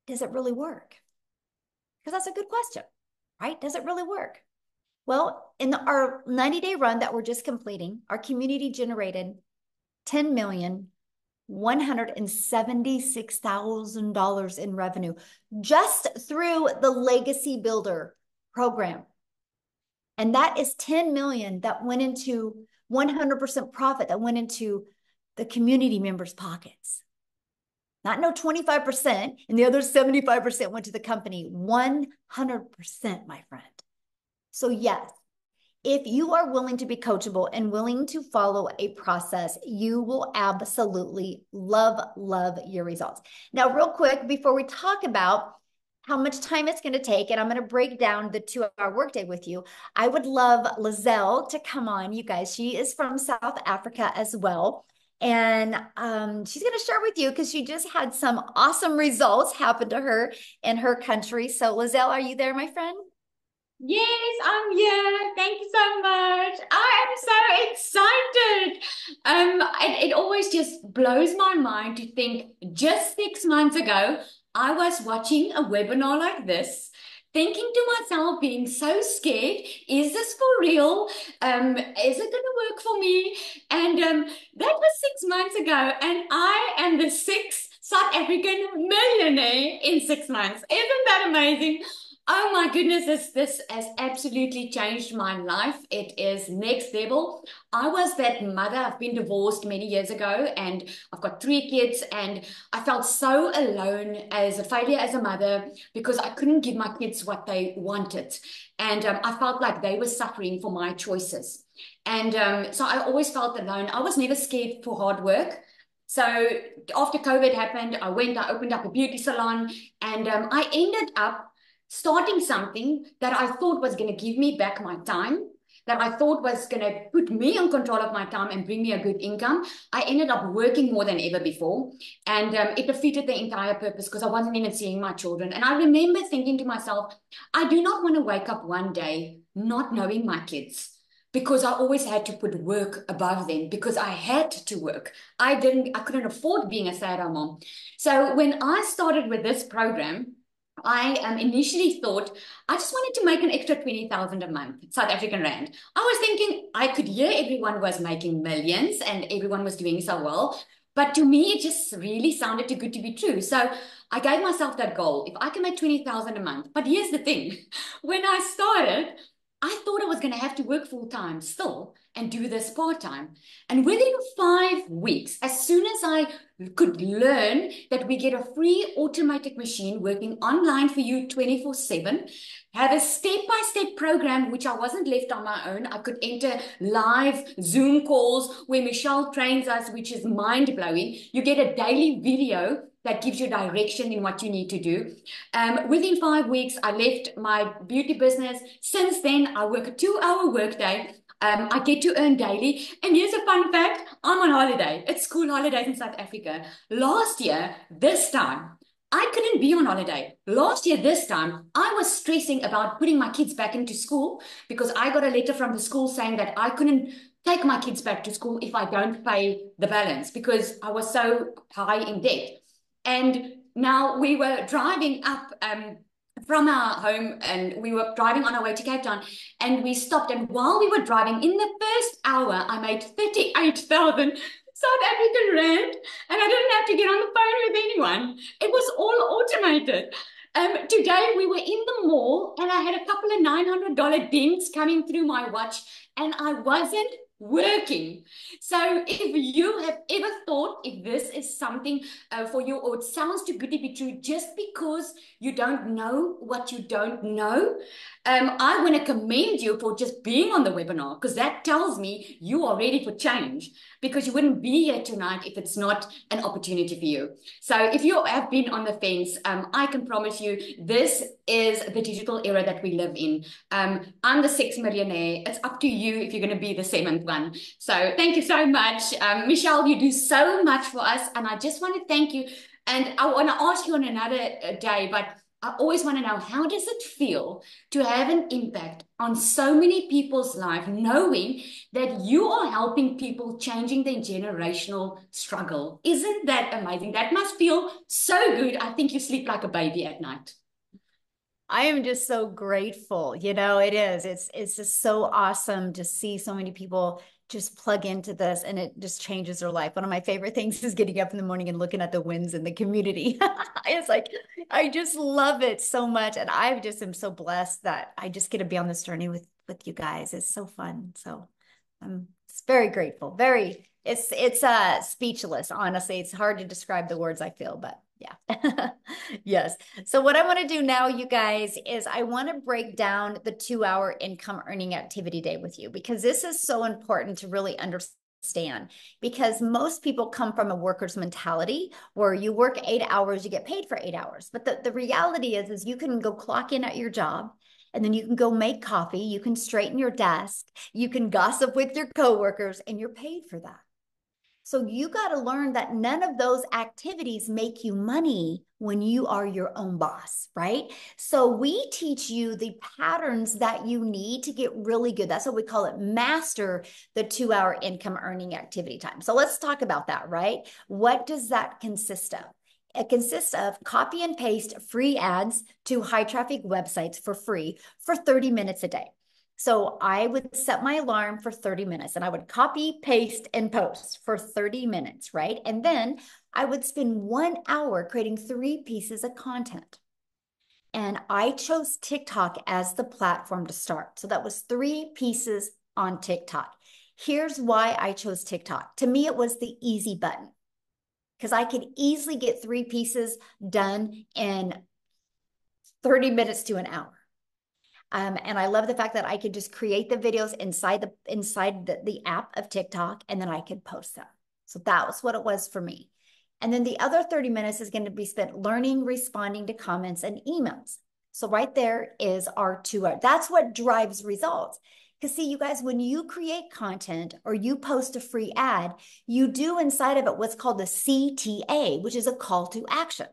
does it really work? Because that's a good question, right? Does it really work? Well, in our 90-day run that we're just completing, our community generated $10,176,000 in revenue just through the Legacy Builder program. And that is 10 million that went into 100% profit that went into the community members' pockets. Not no 25%, and the other 75% went to the company. 100%, my friend. So yes, if you are willing to be coachable and willing to follow a process, you will absolutely love your results. Now, real quick, before we talk about how much time it's going to take, and I'm going to break down the 2-hour workday with you, I would love Lizelle to come on, you guys. She is from South Africa as well. And she's going to share with you because she just had some awesome results happen to her in her country. So Lizelle, are you there, my friend? Yes, I'm here. Thank you so much. I am so excited. It always just blows my mind to think just 6 months ago, I was watching a webinar like this, thinking to myself, being so scared, is this for real? Is it going to work for me? And that was 6 months ago, and I am the 6th South African millionaire in 6 months. Isn't that amazing? Oh my goodness, this has absolutely changed my life. It is next level. I was that mother. I've been divorced many years ago and I've got 3 kids, and I felt so alone as a failure as a mother because I couldn't give my kids what they wanted. And I felt like they were suffering for my choices. And so I always felt alone. I was never scared for hard work. So after COVID happened, I opened up a beauty salon, and I ended up starting something that I thought was going to give me back my time, that I thought was going to put me in control of my time and bring me a good income. I ended up working more than ever before, and it defeated the entire purpose because I wasn't even seeing my children. And I remember thinking to myself, I do not want to wake up one day not knowing my kids, because I always had to put work above them because I had to work. I couldn't afford being a stay-at-home mom. So when I started with this program, I initially thought I just wanted to make an extra 20,000 a month, South African rand. I was thinking I could hear everyone was making millions and everyone was doing so well. But to me, it just really sounded too good to be true. So I gave myself that goal. If I can make 20,000 a month. But here's the thing. When I started, I thought I was going to have to work full time still and do this part time. And within 5 weeks, as soon as I could learn that we get a free automatic machine working online for you 24/7, have a step-by-step program, which I wasn't left on my own. I could enter live Zoom calls where Michelle trains us, which is mind-blowing. You get a daily video that gives you direction in what you need to do. Within 5 weeks, I left my beauty business. Since then, I work a 2-hour workday. I get to earn daily. And here's a fun fact. I'm on holiday. It's school holidays in South Africa. Last year, this time, I couldn't be on holiday. Last year, this time, I was stressing about putting my kids back into school because I got a letter from the school saying that I couldn't take my kids back to school if I don't pay the balance because I was so high in debt. And now we were driving up from our home and we were driving on our way to Cape Town and we stopped. And while we were driving, in the first hour, I made 38,000 South African rand, and I didn't have to get on the phone with anyone. It was all automated. Today we were in the mall and I had a couple of $900 dings coming through my watch and I wasn't working. So if you have ever thought if this is something for you or it sounds too good to be true just because you don't know what you don't know, I want to commend you for just being on the webinar because that tells me you are ready for change because you wouldn't be here tonight if it's not an opportunity for you. So if you have been on the fence, I can promise you this is the digital era that we live in. I'm the 6 millionaire. It's up to you if you're going to be the 7th one. So thank you so much. Michelle, you do so much for us. And I just want to thank you. And I want to ask you on another day, but I always want to know, how does it feel to have an impact on so many people's life, knowing that you are helping people changing their generational struggle? Isn't that amazing? That must feel so good. I think you sleep like a baby at night. I am just so grateful. You know, it is. It's just so awesome to see so many people just plug into this and it just changes their life. One of my favorite things is getting up in the morning and looking at the wins in the community. It's like, I just love it so much. And I just am so blessed that I just get to be on this journey with you guys. It's so fun. So I'm very grateful. It's speechless, honestly. It's hard to describe the words I feel, but yeah. Yes. So what I want to do now, you guys, is I want to break down the 2-hour income earning activity day with you because this is so important to really understand because most people come from a worker's mentality where you work 8 hours, you get paid for 8 hours. But the reality is you can go clock in at your job and then you can go make coffee, you can straighten your desk, you can gossip with your coworkers, and you're paid for that. So you got to learn that none of those activities make you money when you are your own boss, right? So we teach you the patterns that you need to get really good. That's what we call it, master the 2-hour income earning activity time. So let's talk about that, right? What does that consist of? It consists of copy and paste free ads to high traffic websites for free for 30 minutes a day. So I would set my alarm for 30 minutes and I would copy, paste, and post for 30 minutes, right? And then I would spend 1 hour creating 3 pieces of content. And I chose TikTok as the platform to start. So that was 3 pieces on TikTok. Here's why I chose TikTok. To me, it was the easy button because I could easily get 3 pieces done in 30 minutes to an hour. And I love the fact that I could just create the videos inside the app of TikTok, and then I could post them. So that was what it was for me. And then the other 30 minutes is going to be spent learning, responding to comments and emails. So right there is our 2 hours. That's what drives results. Because see, you guys, when you create content or you post a free ad, you do inside of it what's called the CTA, which is a call to action.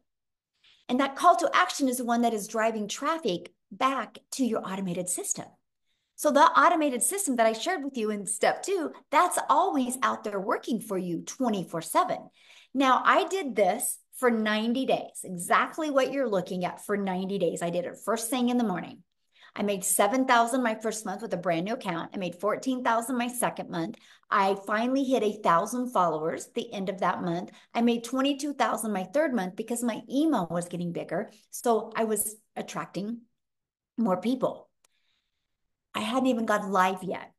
And that call to action is the one that is driving traffic back to your automated system. So the automated system that I shared with you in step 2, that's always out there working for you 24/7. Now, I did this for 90 days, exactly what you're looking at for 90 days. I did it first thing in the morning. I made 7,000 my first month with a brand new account. I made 14,000 my second month. I finally hit 1,000 followers the end of that month. I made 22,000 my third month because my email was getting bigger. So I was attracting more people. I hadn't even got live yet.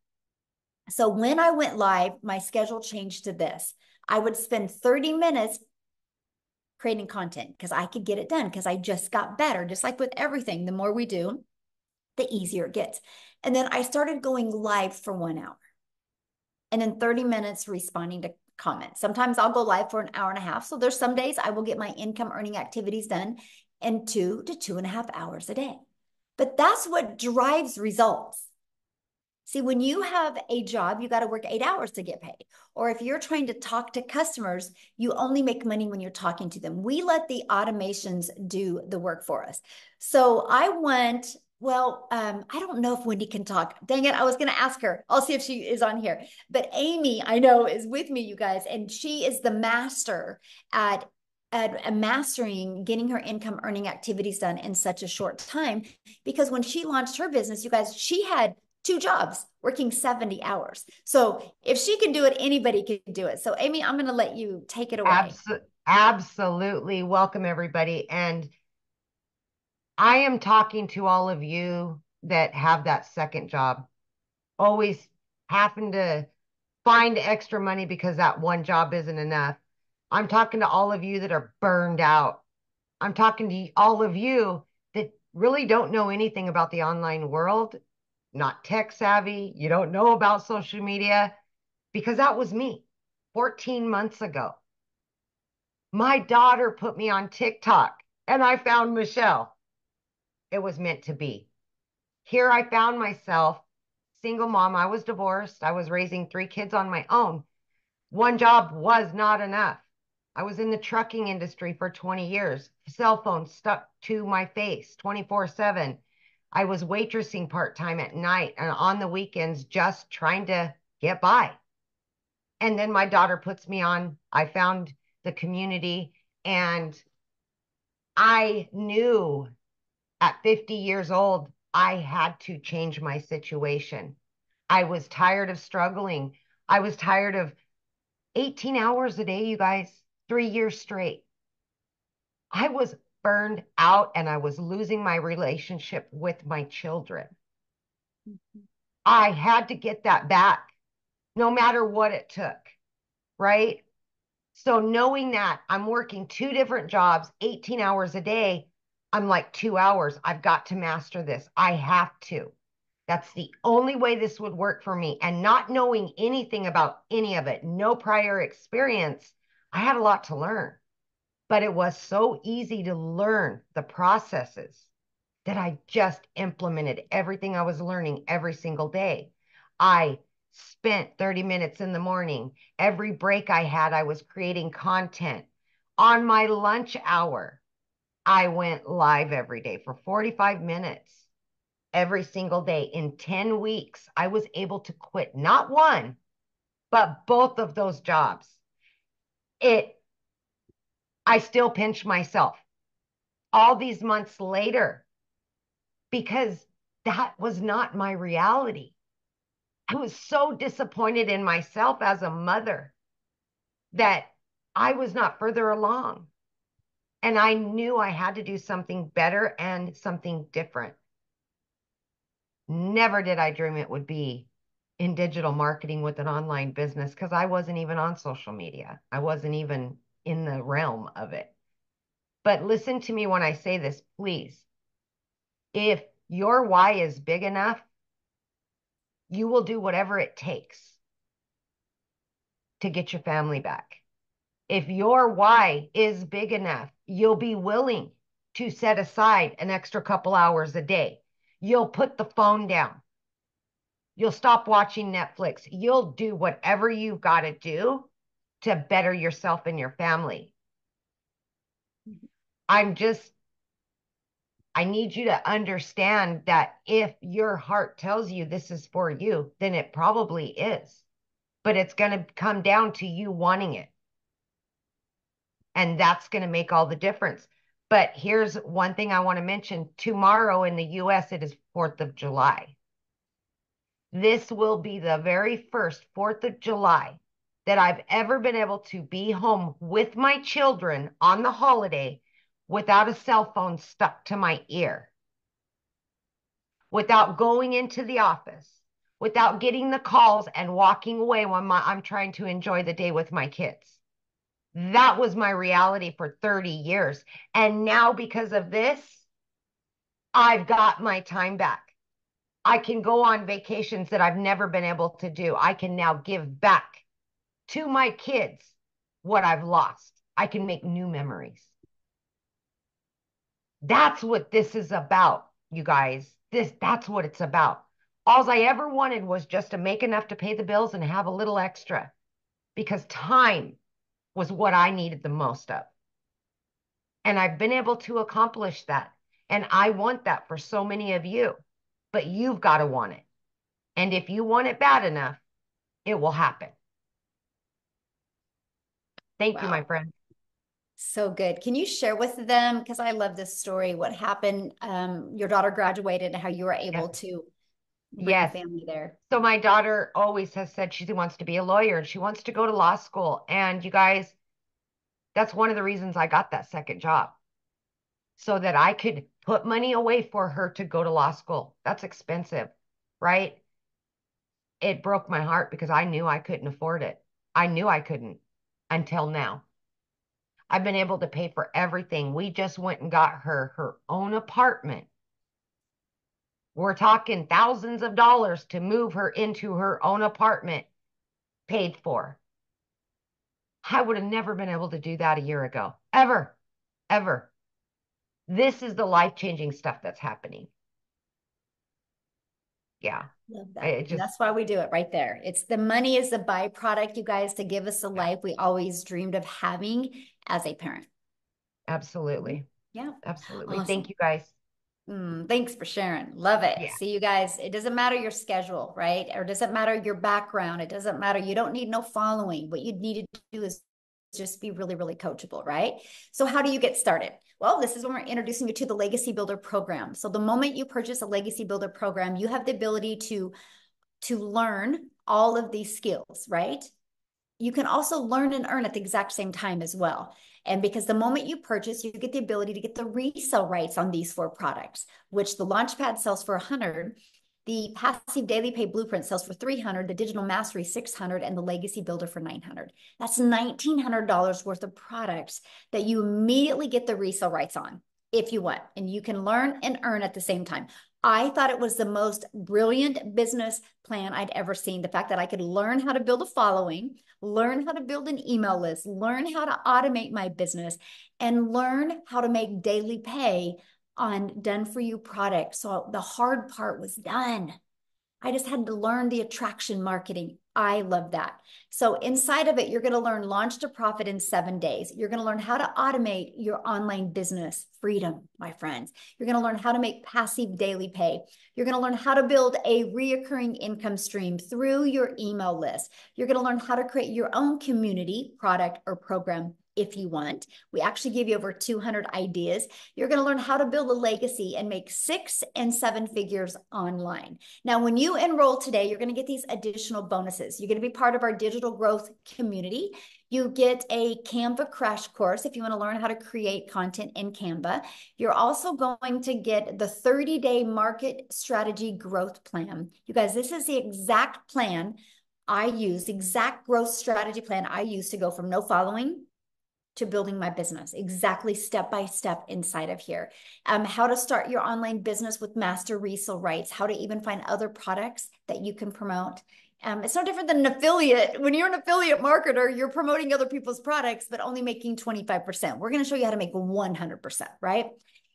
So when I went live, my schedule changed to this. I would spend 30 minutes creating content because I could get it done because I just got better. Just like with everything, the more we do, the easier it gets. And then I started going live for 1 hour and then 30 minutes responding to comments. Sometimes I'll go live for an hour and a half. So there's some days I will get my income earning activities done in 2 to 2.5 hours a day. But that's what drives results. See, when you have a job, you got to work 8 hours to get paid. Or if you're trying to talk to customers, you only make money when you're talking to them. We let the automations do the work for us. So I went, I don't know if Wendy can talk. Dang it, I was going to ask her. I'll see if she is on here. But Amy, I know, is with me, you guys, and she is the master at mastering getting her income earning activities done in such a short time. Because when she launched her business, you guys, she had 2 jobs working 70 hours. So if she can do it, anybody can do it. So Amy, I'm going to let you take it away. Absolutely. Welcome, everybody. And I am talking to all of you that have that second job, always having to find extra money because that one job isn't enough. I'm talking to all of you that are burned out. I'm talking to all of you that really don't know anything about the online world, not tech savvy. You don't know about social media, because that was me 14 months ago. My daughter put me on TikTok and I found Michelle. It was meant to be. Here I found myself, single mom. I was divorced. I was raising 3 kids on my own. One job was not enough. I was in the trucking industry for 20 years. Cell phone stuck to my face 24/7. I was waitressing part-time at night and on the weekends, just trying to get by. And then my daughter puts me on. I found the community, and I knew at 50 years old, I had to change my situation. I was tired of struggling. I was tired of 18 hours a day, you guys, 3 years straight. I was burned out and I was losing my relationship with my children. I had to get that back, no matter what it took, right? So knowing that I'm working 2 different jobs, 18 hours a day, I'm like 2 hours. I've got to master this. I have to. That's the only way this would work for me. And not knowing anything about any of it, no prior experience, I had a lot to learn. But it was so easy to learn the processes that I just implemented everything I was learning every single day. I spent 30 minutes in the morning. Every break I had, I was creating content. On my lunch hour, I went live every day for 45 minutes every single day. In 10 weeks, I was able to quit not one, but both of those jobs. I still pinch myself all these months later because that was not my reality. I was so disappointed in myself as a mother that I was not further along. And I knew I had to do something better and something different. Never did I dream it would be in digital marketing with an online business, because I wasn't even on social media. I wasn't even in the realm of it. But listen to me when I say this, please. If your why is big enough, you will do whatever it takes to get your family back. If your why is big enough, you'll be willing to set aside an extra couple hours a day. You'll put the phone down. You'll stop watching Netflix. You'll do whatever you've got to do to better yourself and your family. I need you to understand that if your heart tells you this is for you, then it probably is. But it's going to come down to you wanting it. And that's going to make all the difference. But here's one thing I want to mention. Tomorrow in the US, it is 4th of July. This will be the very first 4th of July that I've ever been able to be home with my children on the holiday without a cell phone stuck to my ear, without going into the office, without getting the calls and walking away when I'm trying to enjoy the day with my kids. That was my reality for 30 years. And now because of this, I've got my time back. I can go on vacations that I've never been able to do. I can now give back to my kids what I've lost. I can make new memories. That's what this is about, you guys. That's what it's about. All I ever wanted was just to make enough to pay the bills and have a little extra, because time was what I needed the most of. And I've been able to accomplish that. And I want that for so many of you, but you've got to want it. And if you want it bad enough, it will happen. Thank you, my friend. So good. Can you share with them, because I love this story, what happened? Your daughter graduated and how you were able to bring family there. So my daughter always has said she wants to be a lawyer and she wants to go to law school. And you guys, that's one of the reasons I got that second job, so that I could put money away for her to go to law school. That's expensive, right? It broke my heart because I knew I couldn't afford it. I knew I couldn't until now. I've been able to pay for everything. We just went and got her own apartment. We're talking thousands of dollars to move her into her own apartment, paid for. I would have never been able to do that a year ago. Ever. This is the life-changing stuff that's happening. Yeah. Love that. And that's why we do it right there. It's the money is the byproduct, you guys, to give us the life we always dreamed of having as a parent. Absolutely. Yeah. Absolutely. Awesome. Thank you, guys. Thanks for sharing. Love it. Yeah. See you guys. It doesn't matter your schedule, right? Or it doesn't matter your background. It doesn't matter. You don't need no following. What you need to do is just be really, really coachable, right? So how do you get started? Well, this is when we're introducing you to the Legacy Builder program. So the moment you purchase a Legacy Builder program, you have the ability to learn all of these skills, right? You can also learn and earn at the exact same time as well. And because the moment you purchase, you get the ability to get the resale rights on these 4 products, which the Launchpad sells for $100, the Passive Daily Pay Blueprint sells for $300, the Digital Mastery $600, and the Legacy Builder for $900. That's $1,900 worth of products that you immediately get the resale rights on if you want, and you can learn and earn at the same time. I thought it was the most brilliant business plan I'd ever seen. The fact that I could learn how to build a following, learn how to build an email list, learn how to automate my business, and learn how to make daily pay on done-for-you products. So the hard part was done. I just had to learn the attraction marketing. I love that. So inside of it, you're going to learn Launch to Profit in 7 days. You're going to learn how to automate your online business. Freedom, my friends. You're going to learn how to make passive daily pay. You're going to learn how to build a reoccurring income stream through your email list. You're going to learn how to create your own community, product, or program if you want. We actually give you over 200 ideas. You're going to learn how to build a legacy and make 6 and 7 figures online. Now, when you enroll today, you're going to get these additional bonuses. You're going to be part of our digital growth community. You get a Canva crash course if you want to learn how to create content in Canva. You're also going to get the 30-day market strategy growth plan. You guys, this is the exact plan I use, exact growth strategy plan I use to go from no following to building my business, exactly step by step inside of here. How to start your online business with master resale rights, how to even find other products that you can promote. It's no different than an affiliate. When you're an affiliate marketer, you're promoting other people's products, but only making 25%. We're going to show you how to make 100%, right?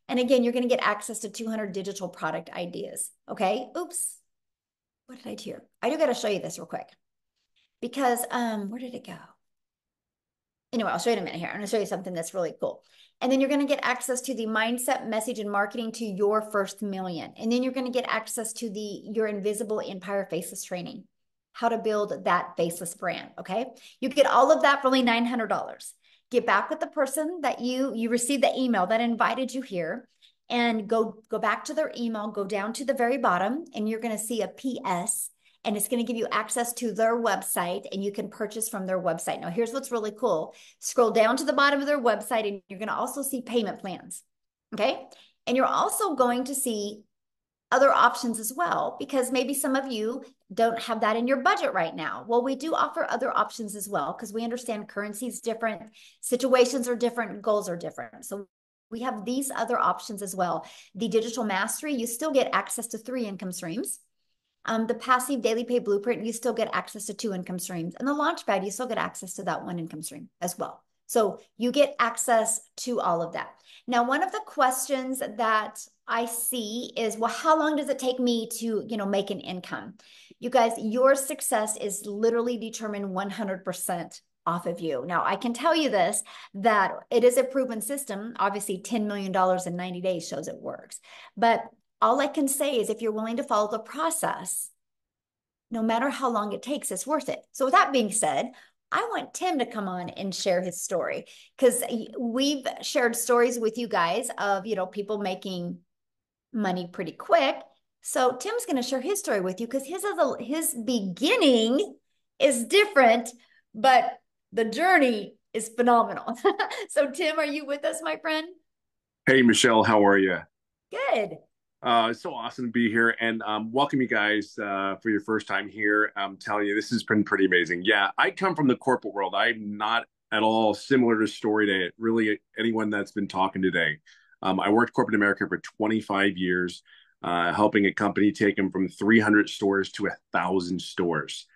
And again, you're going to get access to 200 digital product ideas. Okay. Oops. What did I do here? I do got to show you this real quick because, where did it go? Anyway, I'll show you in a minute here. I'm going to show you something that's really cool. And then you're going to get access to the mindset, message, and marketing to your first million. And then you're going to get access to your Invisible Empire Faceless training, how to build that faceless brand. Okay. You get all of that for only $900. get back with the person that you received the email that invited you here, and go back to their email, go down to the very bottom, and you're going to see a PS, and it's going to give you access to their website, and you can purchase from their website. Now, here's what's really cool. Scroll down to the bottom of their website, and you're going to also see payment plans. Okay. And you're also going to see other options as well, because maybe some of you don't have that in your budget right now. Well, we do offer other options as well, because we understand currency is different, situations are different, goals are different. So we have these other options as well. The digital mastery, you still get access to 3 income streams. The passive daily pay blueprint, you still get access to 2 income streams. And the launchpad, you still get access to that 1 income stream as well. So you get access to all of that. Now, one of the questions that I see is, well, how long does it take me to, make an income? You guys, your success is literally determined 100% off of you. Now, I can tell you this, that it is a proven system. Obviously, $10 million in 90 days shows it works. But all I can say is if you're willing to follow the process, no matter how long it takes, it's worth it. So with that being said, I want Tim to come on and share his story, because we've shared stories with you guys of, people making money pretty quick. So Tim's going to share his story with you, because his beginning is different, but the journey is phenomenal. So Tim, are you with us, my friend? Hey, Michelle, how are you? Good. It's so awesome to be here, and welcome you guys for your first time here. I'm telling you, this has been pretty amazing. Yeah, I come from the corporate world. I'm not at all similar to story to really anyone that's been talking today. I worked corporate America for 25 years, helping a company take them from 300 stores to 1,000 stores.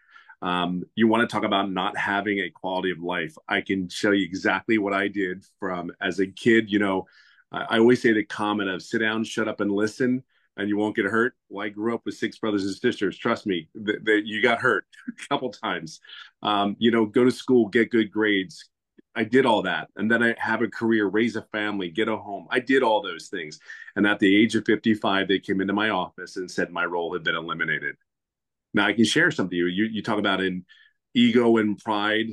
You want to talk about not having a quality of life? I can show you exactly what I did from as a kid. I always say the comment of sit down, shut up, and listen, and you won't get hurt. Well, I grew up with 6 brothers and sisters. Trust me, that you got hurt a couple times. Go to school, get good grades. I did all that. And then I have a career, raise a family, get a home. I did all those things. And at the age of 55, they came into my office and said my role had been eliminated. Now, I can share something. You talk about in ego and pride.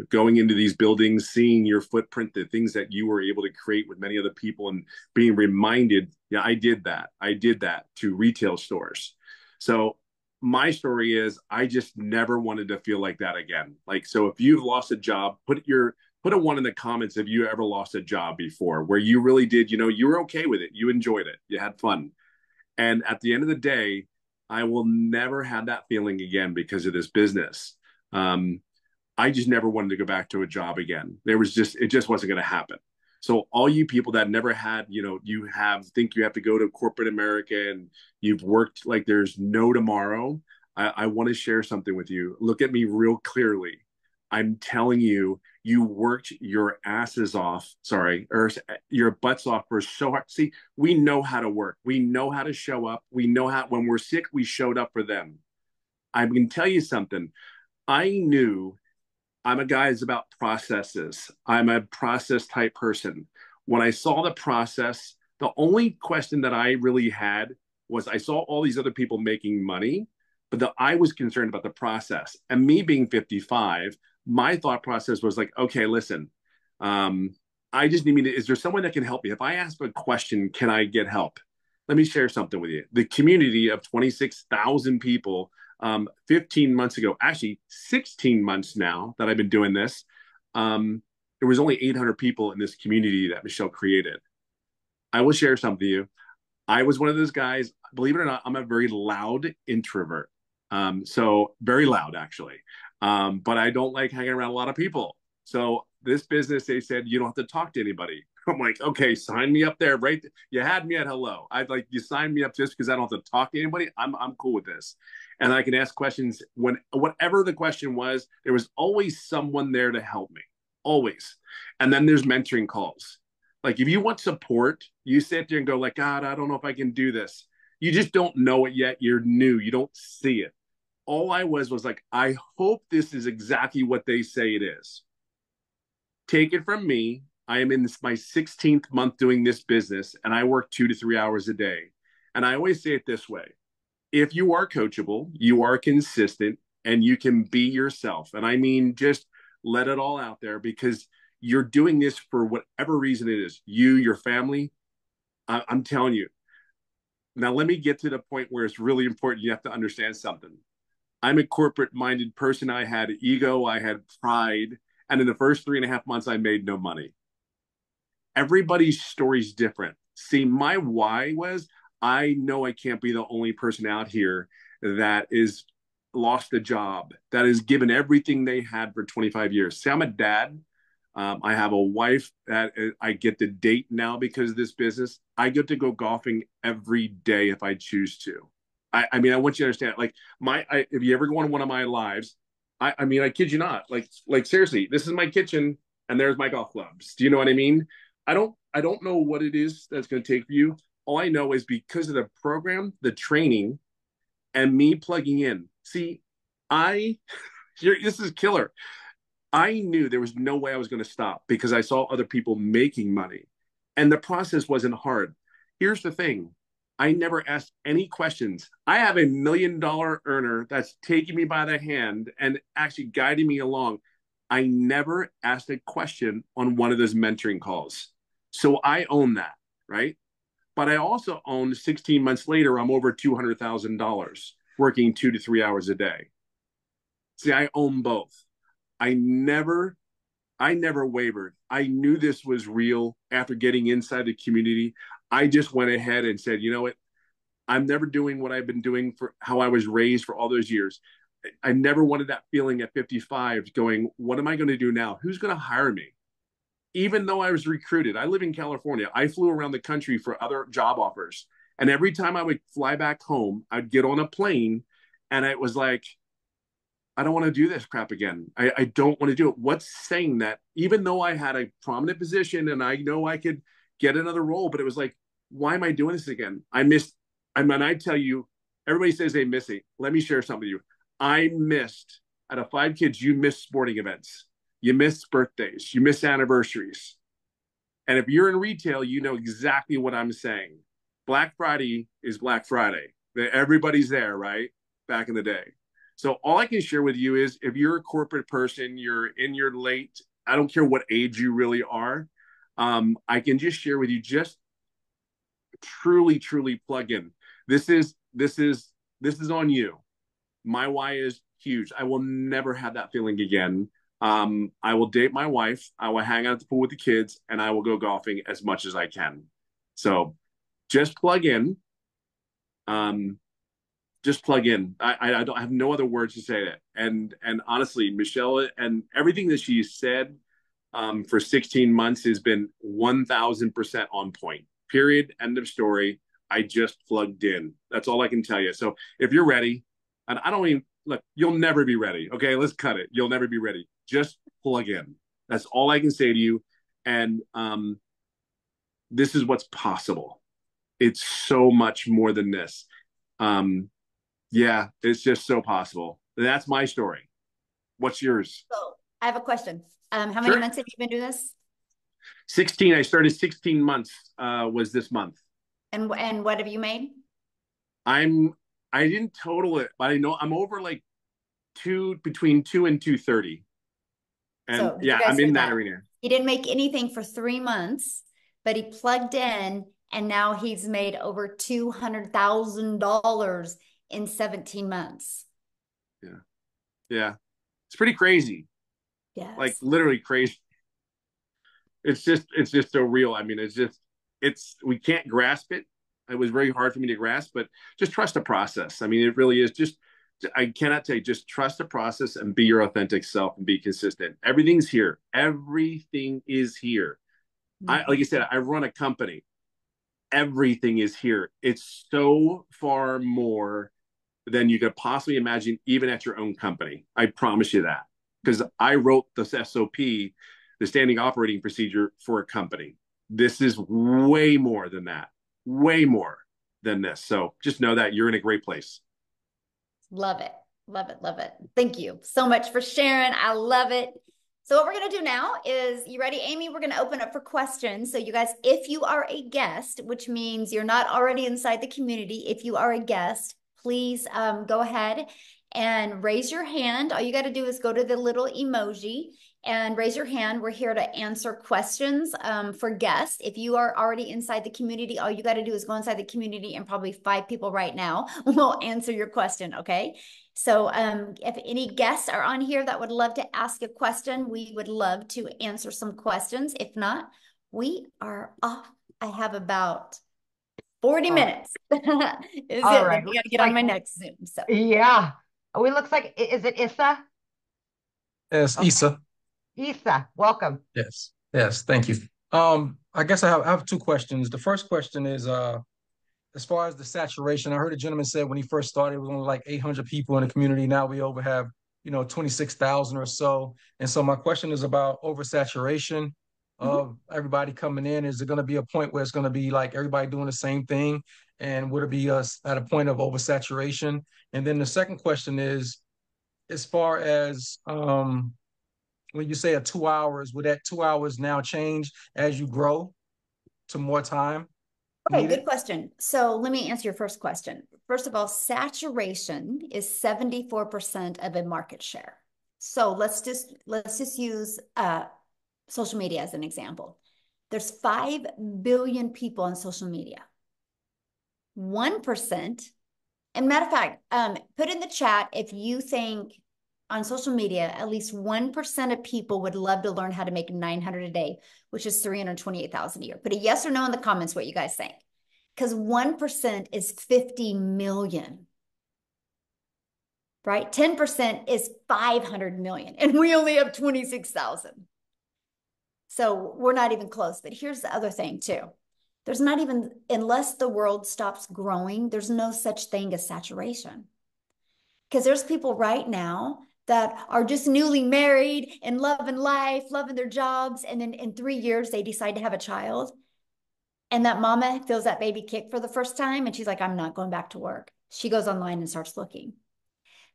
Going into these buildings, seeing your footprint, the things that you were able to create with many other people, and being reminded, yeah, I did that. I did that to retail stores. So my story is I just never wanted to feel like that again. So if you've lost a job, put a 1 in the comments if you ever lost a job before, where you really did, you were okay with it. You enjoyed it. You had fun. And at the end of the day, I will never have that feeling again because of this business. I just never wanted to go back to a job again. It just wasn't going to happen. So all you people that never had, think you have to go to corporate America and you've worked like there's no tomorrow. I want to share something with you. Look at me real clearly. I'm telling you, you worked your asses off, or your butts off for so hard. See, we know how to work. We know how to show up. We know how, when we're sick, we showed up for them. I can tell you something. I knew I'm a guy that's about processes. I'm a process type person. When I saw the process, the only question that I really had was I saw all these other people making money, but I was concerned about the process. And me being 55, my thought process was like, okay, listen, I just need is there someone that can help me? If I ask a question, can I get help? Let me share something with you. The community of 26,000 people 15 months ago, actually 16 months now that I've been doing this, there was only 800 people in this community that Michelle created. I will share something with you. I was one of those guys, believe it or not, I'm a very loud introvert. So very loud, actually. But I don't like hanging around a lot of people. So this business, they said, you don't have to talk to anybody. I'm like, okay, sign me up there. Right. You had me at hello. I'd like you sign me up just because I don't have to talk to anybody. I'm cool with this. And I can ask questions whatever the question was, there was always someone there to help me. Always. And then there's mentoring calls. Like if you want support, you sit there and go like, God, I don't know if I can do this. You just don't know it yet. You're new. You don't see it. All I was like, I hope this is exactly what they say it is. Take it from me. I am in my 16th month doing this business, and I work 2 to 3 hours a day. And I always say it this way. If you are coachable, you are consistent, and you can be yourself. And I mean, just let it all out there, because You're doing this for whatever reason it is, you, your family. I'm telling you. Now, let me get to the point where it's really important. You have to understand something. I'm a corporate minded person. I had ego, I had pride. And in the first 3.5 months, I made no money. Everybody's story is different. See, my why was I know I can't be the only person out here that is lost a job, that is given everything they had for 25 years. See, I'm a dad. I have a wife that I get to date now because of this business. I get to go golfing every day if I choose to. I mean, I want you to understand, like if you ever go on one of my lives, I mean, I kid you not, like seriously, this is my kitchen and there's my golf clubs. Do you know what I mean? I don't know what it is that's going to take for you. All I know is because of the program, the training, and me plugging in. See, this is killer. I knew there was no way I was going to stop because I saw other people making money. And the process wasn't hard. Here's the thing. I never asked any questions. I have $1 million earner that's taking me by the hand and actually guiding me along. I never asked a question on one of those mentoring calls. So I own that, right? But I also own 16 months later, I'm over $200,000 working 2 to 3 hours a day. See, I own both. I never wavered. I knew this was real after getting inside the community. I just went ahead and said, you know what? I'm never doing what I've been doing for how I was raised for all those years. I never wanted that feeling at 55 going, what am I going to do now? Who's going to hire me? Even though I was recruited, I live in California. I flew around the country for other job offers. And every time I would fly back home, I'd get on a plane and it was like, I don't want to do this crap again. I don't want to do it. What's saying that even though I had a prominent position and I know I could get another role, but it was like, why am I doing this again? I mean, I tell you, everybody says they miss it. Let me share something with you. I missed, out of 5 kids, you miss sporting events. You miss birthdays. You miss anniversaries. And if you're in retail, you know exactly what I'm saying. Black Friday is Black Friday. Everybody's there, right? Back in the day. So all I can share with you is if you're a corporate person, you're in your late, I don't care what age you really are, I can just share with you, just truly plug in. This is on you. My why is huge. I will never have that feeling again. I will date my wife. I will hang out at the pool with the kids, and I will go golfing as much as I can. So just plug in. Just plug in. I don't have no other words to say that. And honestly, Michelle and everything that she said for 16 months has been 1000% on point. Period. End of story. I just plugged in. That's all I can tell you. So if you're ready, and I don't even look, you'll never be ready. Okay, let's cut it. You'll never be ready. Just plug in. That's all I can say to you. And this is what's possible. It's so much more than this. Yeah, it's just so possible. That's my story. What's yours? So I have a question. How many Sure. months have you been doing this? 16. I started 16 months was this month. And what have you made? I didn't total it, but I know I'm over like between 2 and 230. And So yeah, you guys I'm in heard that that. arena. He didn't make anything for 3 months, but he plugged in and now he's made over $200,000 in 17 months. Yeah. It's pretty crazy. Yes. Like literally crazy. It's just so real. I mean, we can't grasp it. It was very hard for me to grasp, but just trust the process. I mean, it really is I cannot tell you, just trust the process and be your authentic self and be consistent. Everything's here. Everything is here. Mm-hmm. Like I said, I run a company. Everything is here. It's so far more than you could possibly imagine, even at your own company. I promise you that. Because I wrote the SOP, the standing operating procedure, for a company. This is way more than that. Way more than this. So just know that you're in a great place. Love it. Love it. Love it. Thank you so much for sharing. I love it. So what we're going to do now is, you ready, Amy? We're going to open up for questions. So you guys, if you are a guest, which means you're not already inside the community, if you are a guest, please go ahead and raise your hand. All you got to do is go to the little emoji and raise your hand. We're here to answer questions for guests. If you are already inside the community, all you got to do is go inside the community, and probably 5 people right now will answer your question, okay? So if any guests are on here that would love to ask a question, we would love to answer some questions. If not, we are off. I have about 40 minutes. Is All it? right. We got to get on my next Zoom. So yeah. We looks like, is it Issa? Yes, Okay. Issa. Issa, welcome. Yes, yes, thank you. I guess I have 2 questions. The first question is as far as the saturation, I heard a gentleman said when he first started, it was only like 800 people in the community. Now we over have, 26,000 or so. And so my question is about oversaturation of everybody coming in. Is it going to be a point where it's going to be like everybody doing the same thing? And would it be us at a point of oversaturation? And then the second question is, as far as when you say a 2 hours, would that 2 hours now change as you grow to more time? okay, needed? good question. So let me answer your first question. First of all, saturation is 74% of a market share. So let's just use social media as an example. There's 5 billion people on social media. 1%, and matter of fact, put in the chat if you think on social media, at least 1% of people would love to learn how to make 900 a day, which is 328,000 a year. Put a yes or no in the comments what you guys think. Because 1% is 50 million, right? 10% is 500 million, and we only have 26,000. So we're not even close. But here's the other thing too. There's not even, unless the world stops growing, there's no such thing as saturation. Because there's people right now that are just newly married and loving life, loving their jobs. And then in 3 years, they decide to have a child. And that mama feels that baby kick for the first time. And she's like, I'm not going back to work. She goes online and starts looking.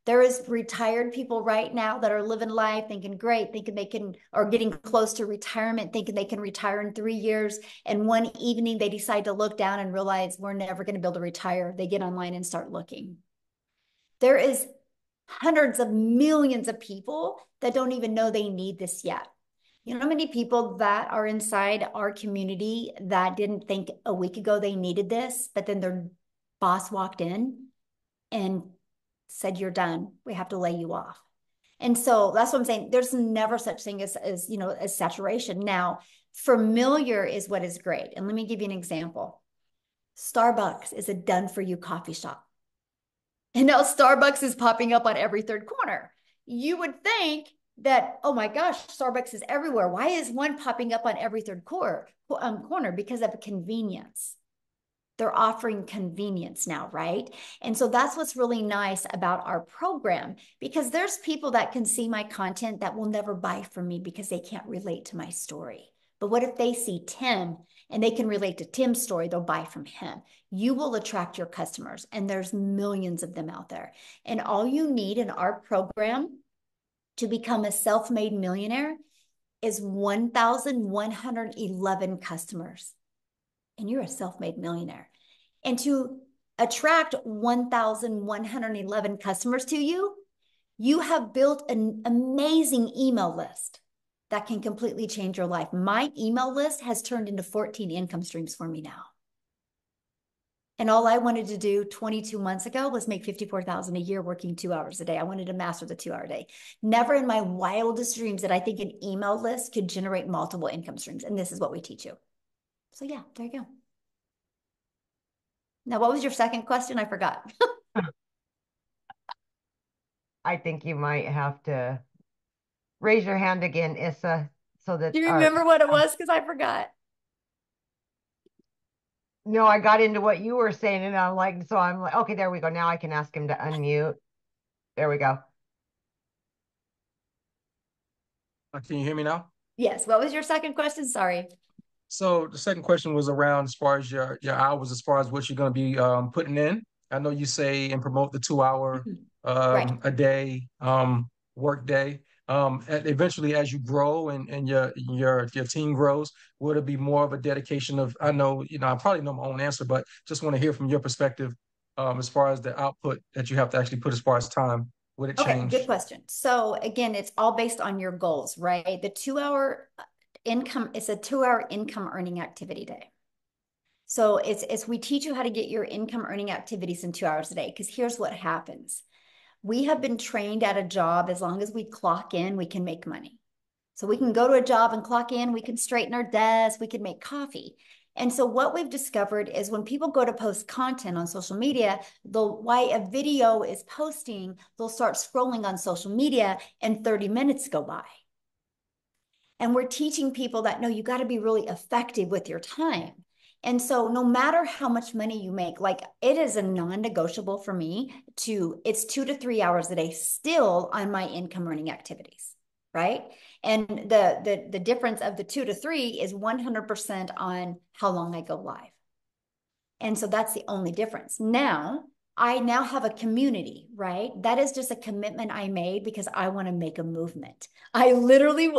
There is retired people right now that are living life, thinking great, thinking they can, or getting close to retirement, thinking they can retire in 3 years. And one evening they decide to look down and realize we're never going to be able to retire. They get online and start looking. There is hundreds of millions of people that don't even know they need this yet. You know how many people that are inside our community that didn't think a week ago they needed this, but then their boss walked in and said, you're done. We have to lay you off. And so that's what I'm saying. There's never such thing as saturation. Now, familiar is what is great. And let me give you an example. Starbucks is a done for you coffee shop. And now Starbucks is popping up on every third corner. You would think that, oh my gosh, Starbucks is everywhere. Why is one popping up on every third corner? Because of convenience. They're offering convenience now, right? And so that's what's really nice about our program, because there's people that can see my content that will never buy from me because they can't relate to my story. But what if they see Tim and they can relate to Tim's story? They'll buy from him. You will attract your customers, and there's millions of them out there. And all you need in our program to become a self-made millionaire is 1,111 customers. And you're a self-made millionaire. And to attract 1,111 customers to you, you have built an amazing email list that can completely change your life. My email list has turned into 14 income streams for me now. And all I wanted to do 22 months ago was make $54,000 a year working 2 hours a day. I wanted to master the 2-hour day. Never in my wildest dreams did I think an email list could generate multiple income streams. And this is what we teach you. So yeah, there you go. Now, what was your second question? I forgot. I think you might have to raise your hand again, Issa, so that. Do you remember what it was? Because I forgot. No, I got into what you were saying, and I'm like, okay, there we go. Now I can ask him to unmute. There we go. Can you hear me now? Yes. What was your second question? Sorry. So the second question was around as far as your hours, as far as what you're going to be putting in. I know you say and promote the 2-hour Right. a day work day. Eventually, as you grow and your team grows, would it be more of a dedication of? I know I probably know my own answer, but just want to hear from your perspective as far as the output that you have to actually put as far as time. Would it Okay, change? good question. So again, it's all based on your goals, right? The 2 hour income is a 2 hour income earning activity day. So it's we teach you how to get your income earning activities in 2 hours a day. Because here's what happens. We have been trained at a job, as long as we clock in, we can make money. So we can go to a job and clock in, we can straighten our desk, we can make coffee. And so what we've discovered is when people go to post content on social media, while a video is posting, they'll start scrolling on social media and 30 minutes go by. And we're teaching people that, no, you got to be really effective with your time. And so no matter how much money you make, like it is a non-negotiable for me it's 2 to 3 hours a day still on my income earning activities, right? And the difference of the 2 to 3 is 100% on how long I go live. And so that's the only difference. I now have a community, right? That is just a commitment I made because I want to make a movement. I literally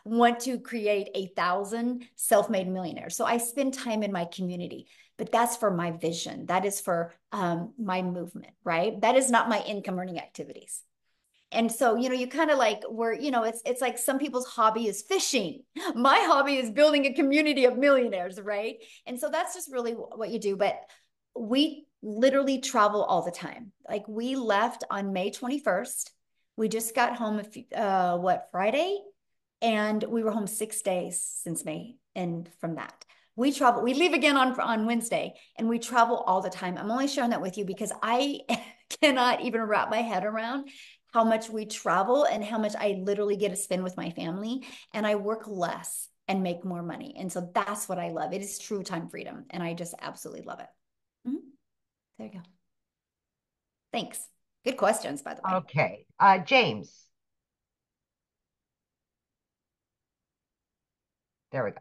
want to create 1,000 self-made millionaires. So I spend time in my community, but that's for my vision. That is for my movement, right? That is not my income earning activities. And so, you kind of like it's like some people's hobby is fishing. My hobby is building a community of millionaires, right? And so that's just really what you do. But we literally travel all the time. Like we left on May 21st. We just got home, Friday? And we were home 6 days since May. And from that, we leave again on Wednesday, and we travel all the time. I'm only sharing that with you because I cannot even wrap my head around how much we travel and how much I literally get to spend with my family. And I work less and make more money. And so that's what I love. It is true time freedom. And I just absolutely love it. Mm-hmm. There you go. Thanks. Good questions, by the way. Okay. James. There we go.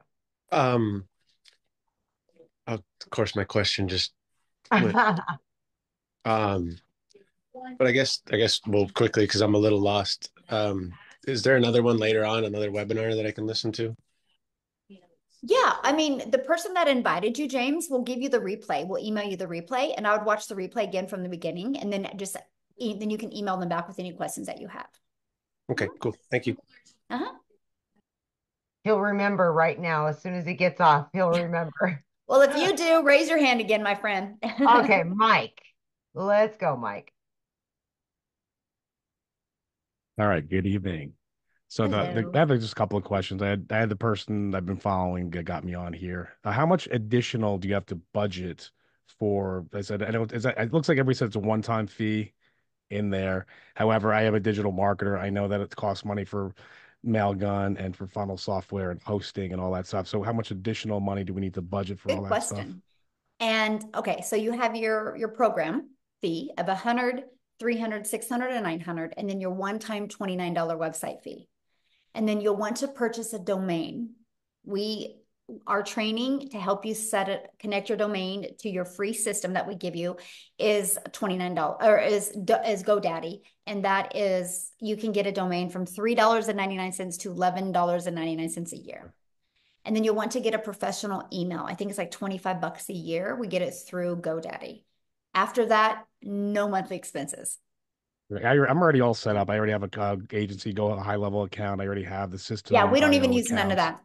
Of course, my question just went. But I guess we'll quickly, because I'm a little lost. Is there another one later on, another webinar that I can listen to? Yeah, I mean, the person that invited you, James, will give you the replay. We'll email you the replay, and I would watch the replay again from the beginning, and then then you can email them back with any questions that you have. Okay, cool. Thank you. He'll remember right now. As soon as he gets off, he'll remember. Well, if you do, raise your hand again, my friend. Okay, Mike. Let's go, Mike. All right. Good evening. So I have just a couple of questions. I had the person I've been following that got me on here. How much additional do you have to budget for? I said, it looks like everybody said it's a one-time fee in there. However, I have a digital marketer. I know that it costs money for Mailgun and for funnel software and hosting and all that stuff. So how much additional money do we need to budget for all that stuff? Good question. And okay, so you have your program fee of $100, $300, $600, and $900, and then your one-time $29 website fee. And then you'll want to purchase a domain. Our training to help you connect your domain to your free system that we give you is $29, or is GoDaddy. And that is, you can get a domain from $3.99 to $11.99 a year. And then you'll want to get a professional email. I think it's like $25 a year. We get it through GoDaddy. After that, no monthly expenses. I'm already all set up. I already have a agency, a high level account. I already have the system. Yeah, we don't even use none of that.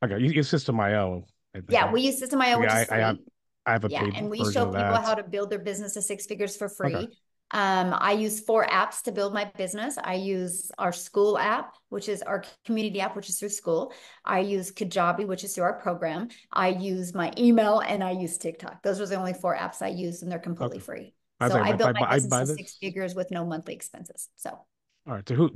Okay, you use System.io. Yeah, we use System.io, which is free. I have a paid and we version show of people that. how to build their business to 6 figures for free. Okay. I use 4 apps to build my business. I use our school app, which is our community app, which is through school. I use Kajabi, which is through our program. I use my email, and I use TikTok. Those are the only 4 apps I use, and they're completely free. So I built my business to 6 figures with no monthly expenses. So. All right. So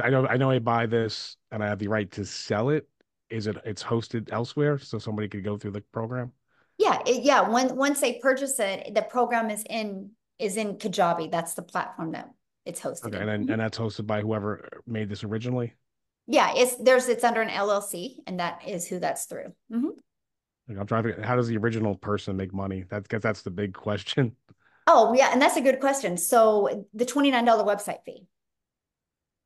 I know I buy this and I have the right to sell it. It's hosted elsewhere, so somebody could go through the program? Yeah. Once they purchase it, the program is in Kajabi. That's the platform that it's hosted. Okay, and that's hosted by whoever made this originally? Yeah, it's under an LLC, and that is who that's through. I'm trying to. How does the original person make money? That's the big question. Oh yeah, and that's a good question. So the $29 website fee.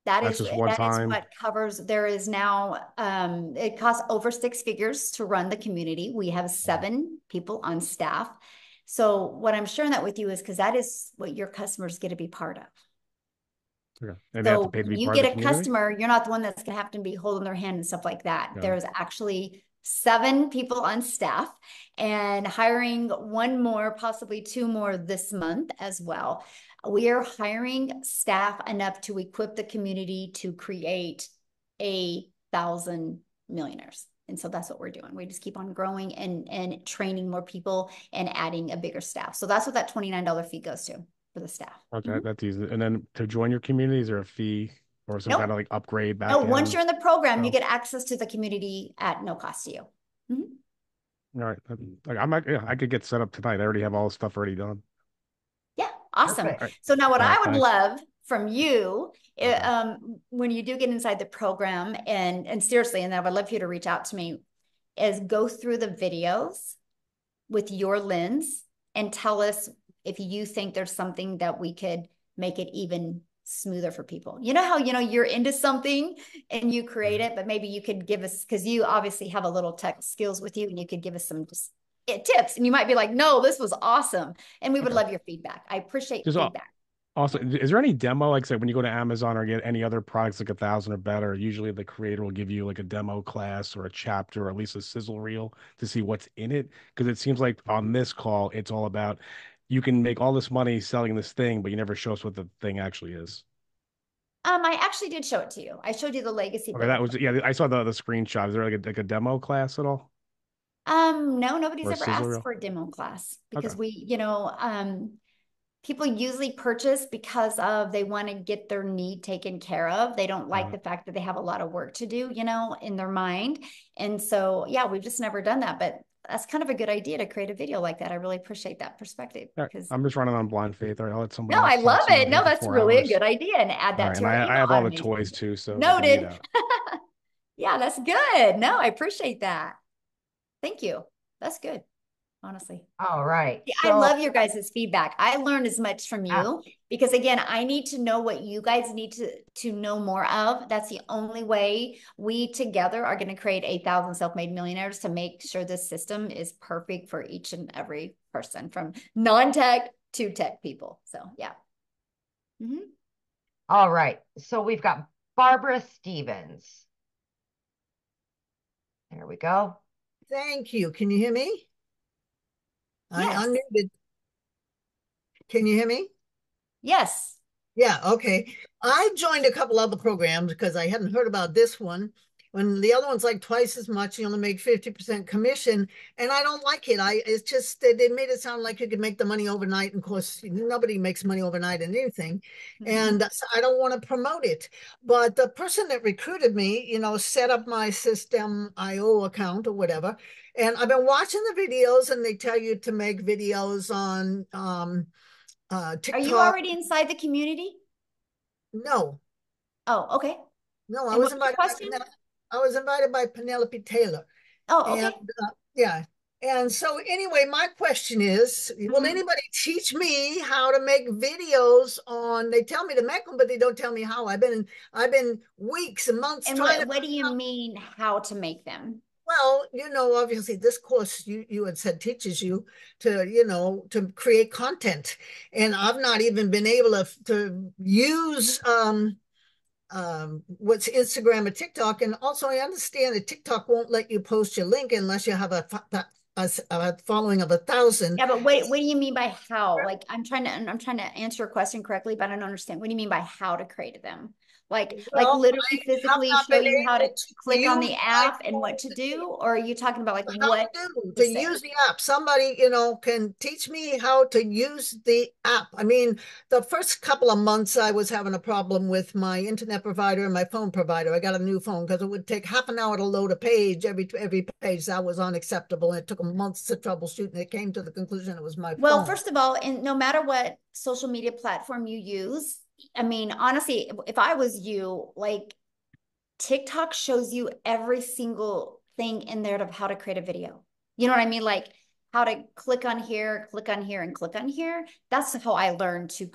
That's what covers. There is now, it costs over 6 figures to run the community. We have 7 people on staff. So what I'm sharing that with you is because that is what your customers get to be part of. Okay. And they have to pay to be you part of get the a community? customer, you're not the one that's gonna have to be holding their hand and stuff like that. Yeah. There's actually 7 people on staff and hiring 1 more, possibly 2 more this month as well. We are hiring staff enough to equip the community to create 1,000 millionaires. And so that's what we're doing. We just keep on growing and training more people and adding a bigger staff. So that's what that $29 fee goes to for the staff. Okay, that's easy. And then to join your community, is there a fee or some Nope. kind of like upgrade back No, end? once you're in the program, you Oh. get access to the community at no cost to you. All right. Like I could get set up tonight. I already have all the stuff already done. Yeah, awesome. Perfect. So now what All right, I would thanks. love from you, Okay. when you do get inside the program, and seriously, and I would love for you to reach out to me, is go through the videos with your lens and tell us if you think there's something that we could make it even smoother for people. You know how, you're into something and you create it, but maybe you could give us, because you obviously have a little tech skills with you, and you could give us some just tips, and you might be like, no, this was awesome. And we would love your feedback. I appreciate Just feedback. Also, is there any demo, like say when you go to Amazon or get any other products like 1,000 or better, usually the creator will give you like a demo class or a chapter or at least a sizzle reel to see what's in it? Because it seems like on this call, it's all about you can make all this money selling this thing, but you never show us what the thing actually is. I actually did show it to you. I showed you the legacy. Okay, that was, yeah, I saw the screenshot. Is there like a demo class at all? No, nobody's Or a ever sizzle asked reel? for a demo class because Okay. people usually purchase because of they want to get their need taken care of. They don't like the fact that they have a lot of work to do, in their mind. And so, yeah, we've just never done that, but that's kind of a good idea to create a video like that. I really appreciate that perspective All right, because I'm just running on blind faith. All right, I'll let somebody no, else I talk love so I'm it. here No, for that's 4 really a hours. good idea. And add All that right, to and our I email have all the automation. toys too, so Noted. Yeah, that's good. No, I appreciate that. Thank you. That's good, honestly. All right. Yeah, So I love your guys' feedback. I learned as much from you because again, I need to know what you guys need to know more of. That's the only way we together are going to create 1,000 self-made millionaires to make sure this system is perfect for each and every person from non-tech to tech people. So yeah. All right. So we've got Barbara Stevens. There we go. Thank you. Can you hear me? Yes. I unmuted. Can you hear me? Yes. Yeah, okay. I joined a couple other programs because I hadn't heard about this one. When the other one's like twice as much, you only make 50% commission, and I don't like it. It's just they made it sound like you could make the money overnight, and of course, nobody makes money overnight in anything, and so I don't want to promote it. But the person that recruited me, set up my System.io account or whatever, and I've been watching the videos, and they tell you to make videos on TikTok. Are you already inside the community? No. Oh, okay. No, I was invited by Penelope Taylor. Oh, okay. Yeah. And so anyway, my question is, will anybody teach me how to make videos on, they tell me to make them, but they don't tell me how. I've been weeks and months and trying what do you mean how to make them? Well, obviously this course you had said teaches you to, to create content. And I've not even been able to use what's Instagram or TikTok. And also I understand that TikTok won't let you post your link unless you have a following of 1,000. Yeah, but what do you mean by how? Like I'm trying to answer your question correctly, but I don't understand. What do you mean by how to create them? Like literally physically show you how to click on the app and what to do? Or are you talking about like what to use the app? Somebody, can teach me how to use the app. I mean, the first couple of months I was having a problem with my internet provider and my phone provider. I got a new phone because it would take half an hour to load a page. Every page that was unacceptable. And it took months to troubleshoot, and it came to the conclusion it was my phone. Well, first of all, and no matter what social media platform you use, I mean, honestly, if I was you, like TikTok shows you every single thing in there of how to create a video. You know what I mean? Like how to click on here, and click on here. That's how I learned to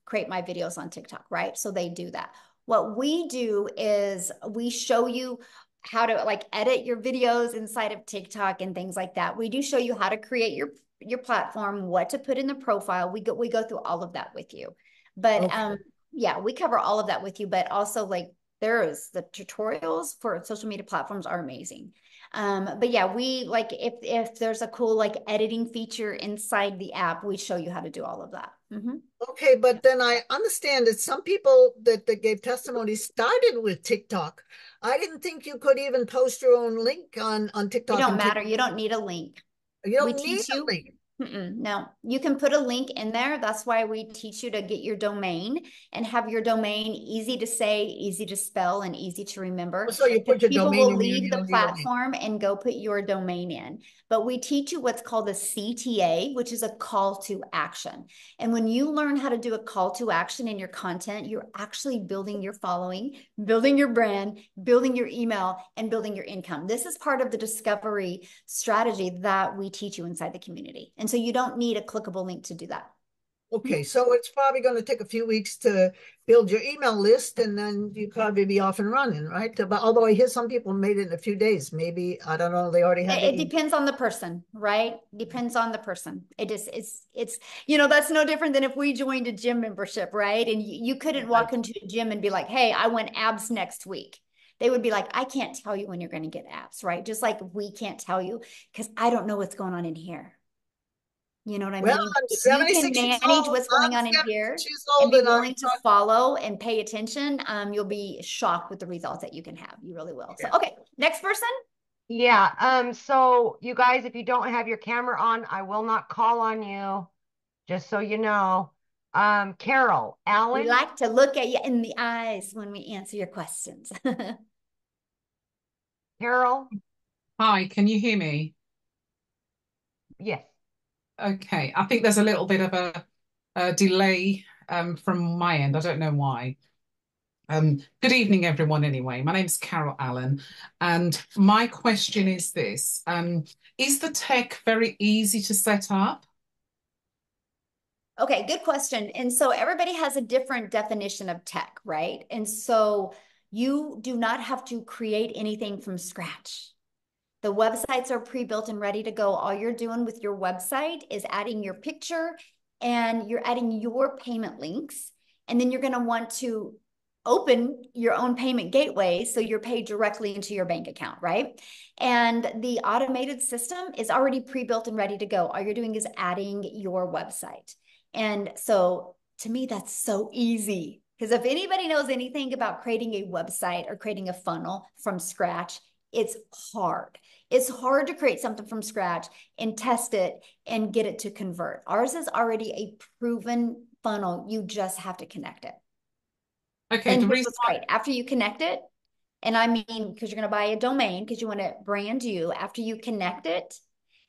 create my videos on TikTok, right? So they do that. What we do is we show you how to like edit your videos inside of TikTok and things like that. We do show you how to create your platform, what to put in the profile. We go through all of that with you. But Okay. yeah, we cover all of that with you. But also, like, the tutorials for social media platforms are amazing. But yeah, we like, if there's a cool like editing feature inside the app, we show you how to do all of that. Okay, but then I understand that some people that gave testimony started with TikTok. I didn't think you could even post your own link on It TikTok. don't matter. You don't need a link. You don't We need teach a you. link. No, you can put a link in there. That's why we teach you to get your domain and have your domain easy to say, easy to spell, and easy to remember. So you put your People domain will in there, leave you the don't need a link. platform and go put your domain in. But we teach you what's called a CTA, which is a call to action. And when you learn how to do a call to action in your content, you're actually building your following, building your brand, building your email, and building your income. This is part of the discovery strategy that we teach you inside the community. And so you don't need a clickable link to do that. Okay, so it's probably going to take a few weeks to build your email list, and then you probably be off and running, right? But although I hear some people made it in a few days, maybe, I don't know, they already had It depends on the person, right? Depends on the person. It's that's no different than if we joined a gym membership, right? And you couldn't walk into a gym and be like, hey, I want abs next week. They would be like, I can't tell you when you're going to get abs, right? Just like we can't tell you because I don't know what's going on in here. You know what I Well, mean? I'm If you can 76 years manage old. what's going I'm on in 76 here years and old, be and willing to follow and pay attention, you'll be shocked with the results that you can have. You really will. So, okay, next person. Yeah. So you guys, if you don't have your camera on, I will not call on you, just so you know. Carol, We Alan. like to look at you in the eyes when we answer your questions. Carol. Hi, can you hear me? Yes. Okay, I think there's a little bit of a delay from my end. I don't know why. Good evening, everyone, anyway. My name's Carol Allen, and my question is this. Is the tech very easy to set up? Okay, good question. And so everybody has a different definition of tech, right? And so you do not have to create anything from scratch. The websites are pre-built and ready to go. All you're doing with your website is adding your picture and you're adding your payment links. And then you're going to want to open your own payment gateway so you're paid directly into your bank account, right? And the automated system is already pre-built and ready to go. All you're doing is adding your website. And so to me, that's so easy. Because if anybody knows anything about creating a website or creating a funnel from scratch, it's hard. It's hard to create something from scratch and test it and get it to convert. Ours is already a proven funnel. You just have to connect it. Okay, and here's what's great. After you connect it, and I mean, because you're going to buy a domain because you want to brand you, after you connect it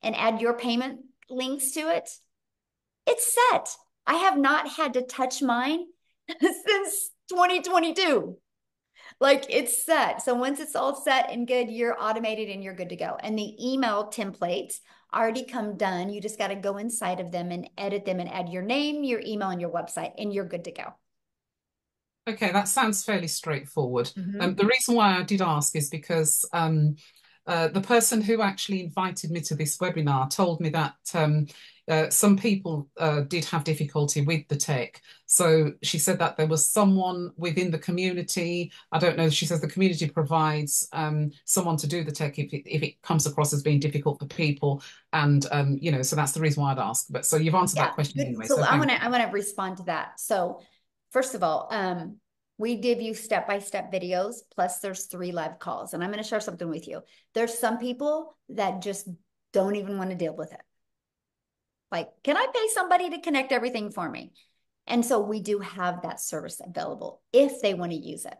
and add your payment links to it, it's set. I have not had to touch mine since 2022. Like it's set. So once it's all set and good, you're automated and you're good to go. And the email templates already come done. You just got to go inside of them and edit them and add your name, your email, and your website, and you're good to go. Okay, that sounds fairly straightforward. The reason why I did ask is because the person who actually invited me to this webinar told me that some people did have difficulty with the tech. So she said that there was someone within the community. I don't know. She says the community provides someone to do the tech if it comes across as being difficult for people. And, so that's the reason why I'd ask. But so you've answered that question anyway. So I want to respond to that. So first of all, we give you step-by-step videos, plus there's 3 live calls. And I'm going to share something with you. There's some people that just don't even want to deal with it. Like, can I pay somebody to connect everything for me? And so we do have that service available if they want to use it.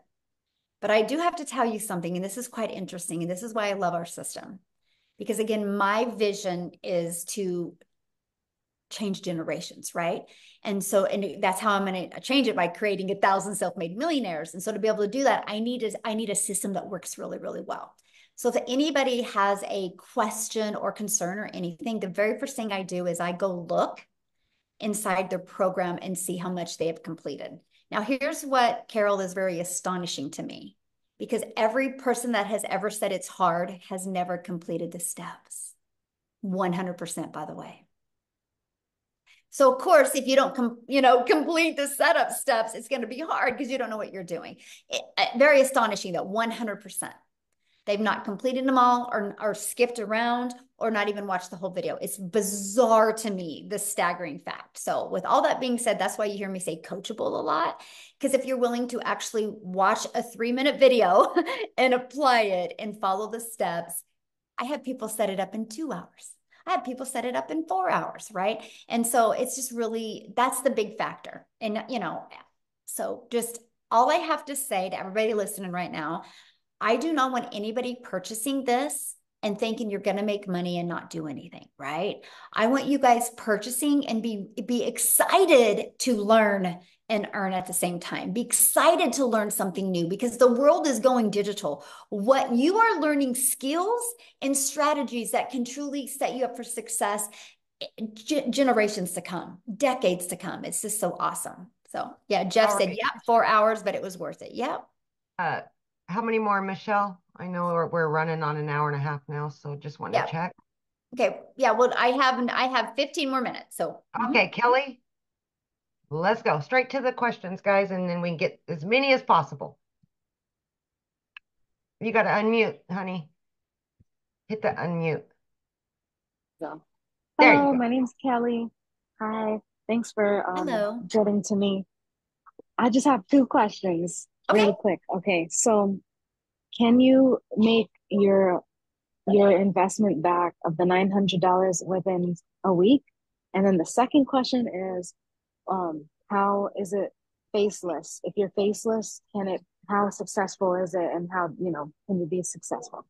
But I do have to tell you something, and this is quite interesting, and this is why I love our system. Because again, my vision is to change generations, right? And that's how I'm going to change it, by creating 1,000 self-made millionaires. And so to be able to do that, I need a system that works really, really well. So if anybody has a question or concern or anything, the very first thing I do is I go look inside their program and see how much they have completed. Now, here's what, Carol, is very astonishing to me, because every person that has ever said it's hard has never completed the steps. 100%, by the way. So of course, if you don't complete the setup steps, it's going to be hard because you don't know what you're doing. Very astonishing that 100%. They've not completed them all or skipped around or not even watched the whole video. It's bizarre to me, the staggering fact. So with all that being said, that's why you hear me say coachable a lot. Because if you're willing to actually watch a 3-minute video and apply it and follow the steps, I have people set it up in 2 hours. I have people set it up in 4 hours, right? And so it's just really, that's the big factor. And, so just all I have to say to everybody listening right now, I do not want anybody purchasing this and thinking you're going to make money and not do anything, right? I want you guys purchasing and be excited to learn and earn at the same time. Be excited to learn something new because the world is going digital. What you are learning skills and strategies that can truly set you up for success generations to come, decades to come. It's just so awesome. So yeah, Jeff said, yeah, 4 hours, but it was worth it. Yeah. How many more, Michelle? I know we're running on an hour and a half now, so just want to check. Okay. Yeah. Well, I have 15 more minutes. So okay, Kelly, let's go straight to the questions, guys, and then we can get as many as possible. You got to unmute, honey. Hit the unmute. So, hello, my name's Kelly. Hi. Thanks for getting to me. I just have 2 questions. Really quick. Okay, so can you make your investment back of the $900 within a week? And then the second question is, how is it faceless? If you're faceless, how successful is it, and how can you be successful?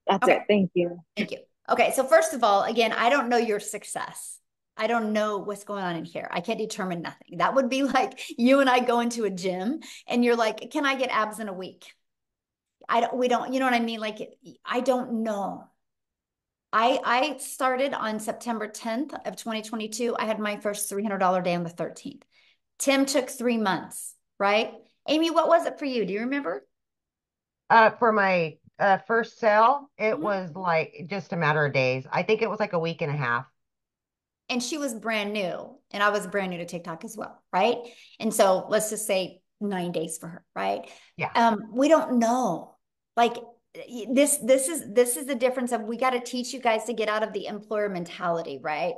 That's it. Thank you. Thank you. Okay, so first of all, again, I don't know your success. I don't know what's going on in here. I can't determine nothing. That would be like you and I go into a gym and you're like, can I get abs in a week? We don't, you know what I mean? Like, I don't know. I started on September 10th of 2022. I had my first $300 day on the 13th. Tim took 3 months, right? Amy, what was it for you? Do you remember? For my first sale, it was like just a matter of days. I think it was like a week and a half. And she was brand new and I was brand new to TikTok as well, right? And so let's just say 9 days for her, right? Yeah. We don't know. Like this is the difference of, we got to teach you guys to get out of the employer mentality, right?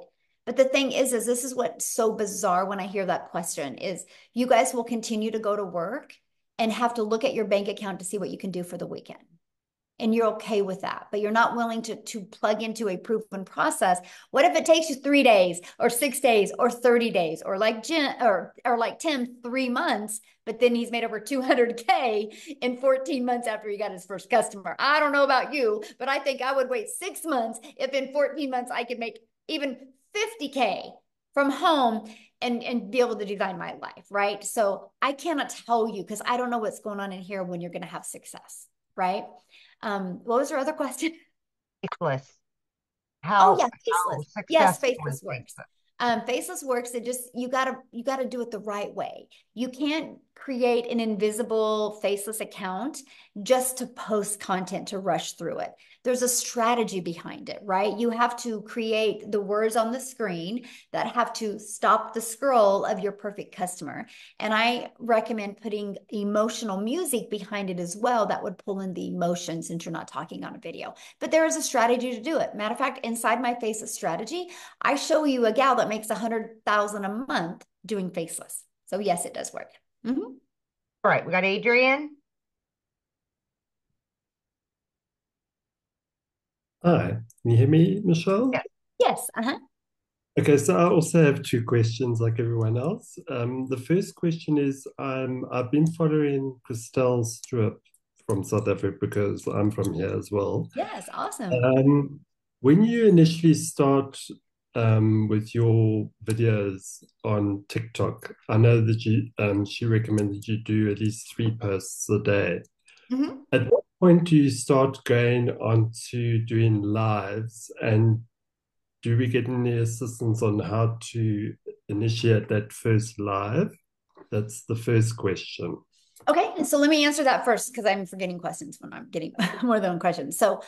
But the thing is this is what's so bizarre when I hear that question is you guys will continue to go to work and have to look at your bank account to see what you can do for the weekend. And you're okay with that, but you're not willing to plug into a proven process. What if it takes you 3 days or 6 days or 30 days or like Jen or like Tim, 3 months, but then he's made over 200K in 14 months after he got his first customer. I don't know about you, but I think I would wait 6 months if in 14 months I could make even 50K from home and be able to design my life, right? So I cannot tell you because I don't know what's going on in here when you're going to have success, right? What was your other question? Faceless. Faceless. Yes, faceless works. Faceless works. It just, you gotta do it the right way. You can't create an invisible faceless account just to post content to rush through it. There's a strategy behind it, right? You have to create the words on the screen that have to stop the scroll of your perfect customer. And I recommend putting emotional music behind it as well that would pull in the emotion since you're not talking on a video. But there is a strategy to do it. Matter of fact, inside my faceless strategy, I show you a gal that makes $100,000 a month doing faceless. So yes, it does work. All right, we got Adrian. Hi, can you hear me, Michelle? Yes. Okay, so I also have 2 questions like everyone else. The first question is, I've been following Christelle Strip from South Africa because I'm from here as well. Yes, awesome. When you initially start with your videos on TikTok, I know that she recommended you do at least 3 posts a day. At what point do you start going on to doing lives, and do we get any assistance on how to initiate that first live? That's the first question. Okay, and so let me answer that first because I'm forgetting questions when I'm getting more than one question. So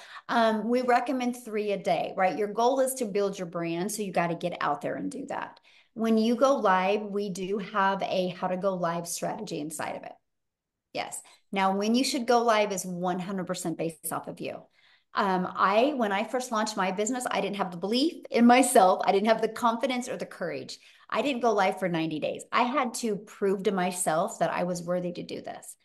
we recommend 3 a day, right? Your goal is to build your brand, so you got to get out there and do that. When you go live, we do have a how to go live strategy inside of it. Yes. Now, when you should go live is 100% based off of you. When I first launched my business, I didn't have the belief in myself. I didn't have the confidence or the courage. I didn't go live for 90 days. I had to prove to myself that I was worthy to do this.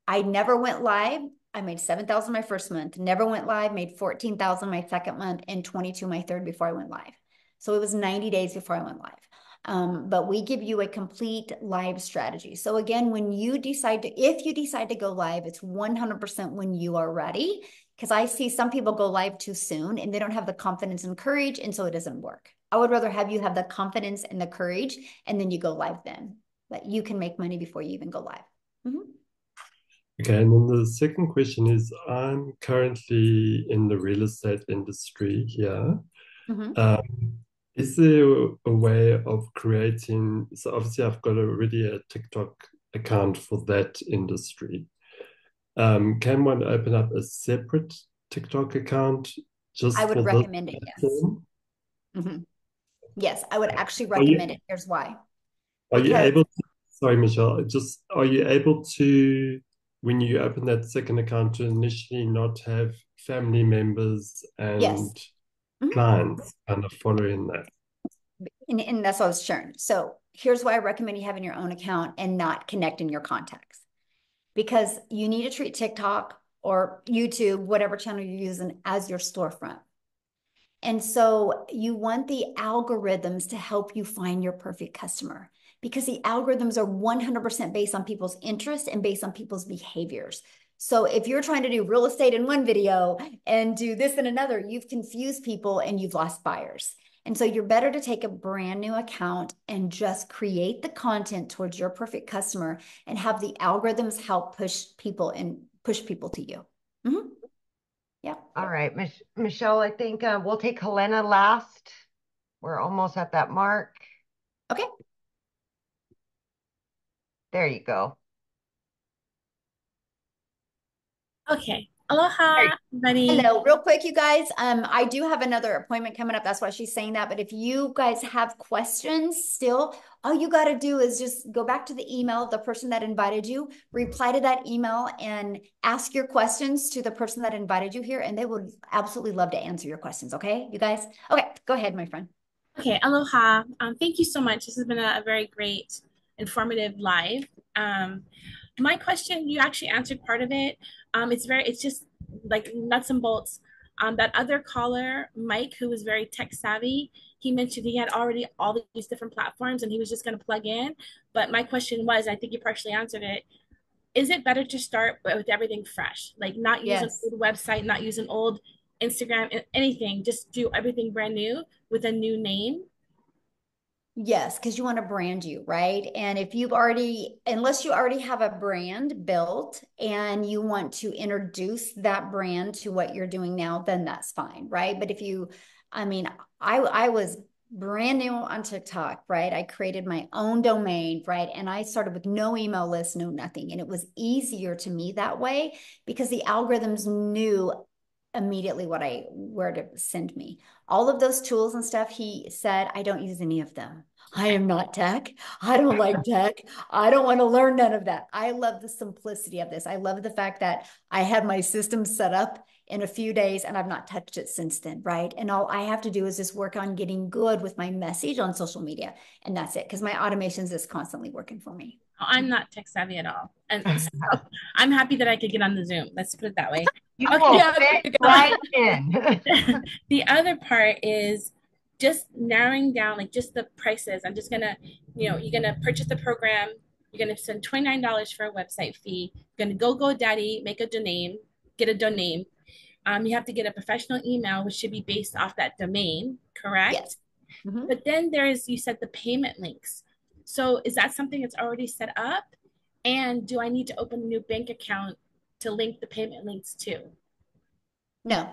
I never went live. I made 7,000 my first month, never went live, made 14,000 my second month, and 22 my third before I went live. So it was 90 days before I went live. But we give you a complete live strategy. So again, when you decide to, if you decide to go live, it's 100% when you are ready. Because I see some people go live too soon and they don't have the confidence and courage, and so it doesn't work. I would rather have you have the confidence and the courage, and then you go live then. But you can make money before you even go live. Mm-hmm. Okay, and then the second question is, I'm currently in the real estate industry here. Mm-hmm. Is there a way of creating, so obviously I've got already a TikTok account for that industry. Can one open up a separate TikTok account just I would for recommend it, yes. Mm-hmm. Yes, I would actually recommend it. Here's why. Are you able to, sorry, Michelle, just are you able to, when you open that second account, to initially not have family members and clients kind of following that? And that's what I was sharing. So here's why I recommend you having your own account and not connecting your contacts. Because you need to treat TikTok or YouTube, whatever channel you're using, as your storefront. And so you want the algorithms to help you find your perfect customer, because the algorithms are 100% based on people's interests and based on people's behaviors. So if you're trying to do real estate in one video and do this in another, you've confused people and you've lost buyers. And so you're better to take a brand new account and just create the content towards your perfect customer and have the algorithms help push people to you. Mm-hmm. Yeah. All right, Michelle, I think we'll take Helena last. We're almost at that mark. Okay. There you go. Okay. Aloha, everybody. Hello, real quick, you guys. I do have another appointment coming up. That's why she's saying that. But if you guys have questions still, all you got to do is just go back to the email of the person that invited you, reply to that email, and ask your questions to the person that invited you here, and they would absolutely love to answer your questions. Okay, you guys? Okay, go ahead, my friend. Okay, aloha. Thank you so much. This has been a very great, informative live. My question, you actually answered part of it. It's just like nuts and bolts. That other caller, Mike, who was very tech savvy, he mentioned he had already all these different platforms and he was just going to plug in. But my question was, I think you partially answered it. Is it better to start with everything fresh? Like not use an old website, not use an old Instagram, anything, just do everything brand new with a new name? Yes, because you want to brand you, right? And if you've already, unless you already have a brand built and you want to introduce that brand to what you're doing now, then that's fine, right? But if you, I was brand new on TikTok, right? I created my own domain, right? And I started with no email list, no nothing. And it was easier to me that way because the algorithms knew immediately where to send me. All of those tools and stuff, he said, I don't use any of them. I am not tech. I don't like tech. I don't want to learn none of that. I love the simplicity of this. I love the fact that I had my system set up in a few days and I've not touched it since then, right? And all I have to do is just work on getting good with my message on social media. And that's it, because my automations is constantly working for me. I'm not tech savvy at all. And so I'm happy that I could get on the Zoom. Let's put it that way. Right in. The other part is just narrowing down, like just the prices. I'm just gonna, you're gonna purchase the program. You're gonna spend $29 for a website fee. You're gonna go GoDaddy, make a domain, get a domain. You have to get a professional email, which should be based off that domain, correct? Yes. Mm-hmm. But then you said the payment links. So is that something that's already set up? And do I need to open a new bank account to link the payment links to? No,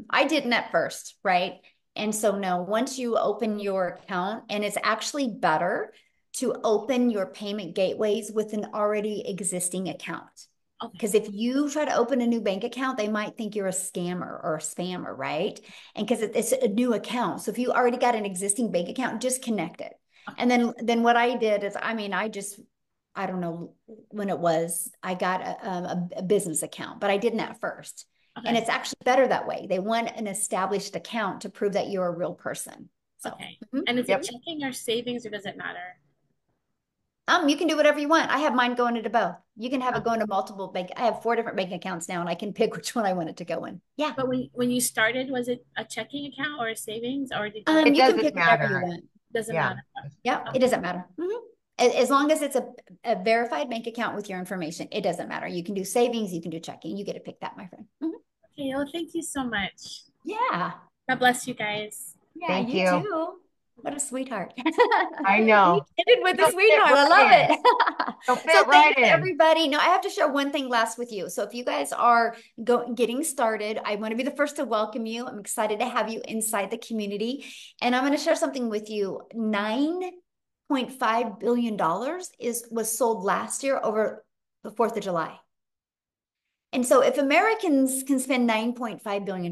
I didn't at first, right? And so no, once you open your account, and it's actually better to open your payment gateways with an already existing account. Because if you try to open a new bank account, they might think you're a scammer or a spammer, right? And because it's a new account. So if you already got an existing bank account, just connect it. And then what I did is, I mean, I don't know when it was, I got a business account, but I didn't at first. Okay. And it's actually better that way. They want an established account to prove that you're a real person. So, okay. And is it checking or savings, or does it matter? You can do whatever you want. I have mine going into both. You can have it going to multiple bank. I have 4 different bank accounts now, and I can pick which one I want it to go in. Yeah. But when you started, was it a checking account or a savings, or did you? You can pick whatever you want. Doesn't matter. Yeah, it doesn't matter. As long as it's a verified bank account with your information, it doesn't matter. You can do savings, you can do checking. You get to pick that, my friend. Okay. Well, thank you so much. Yeah. God bless you guys. Yeah, thank you too. What a sweetheart. I know. You ended with a sweetheart. I love it. So thank you, everybody. No, I have to share one thing last with you. So if you guys are getting started, I want to be the first to welcome you. I'm excited to have you inside the community. And I'm going to share something with you. $9.5 billion was sold last year over the 4th of July. And so if Americans can spend $9.5 billion,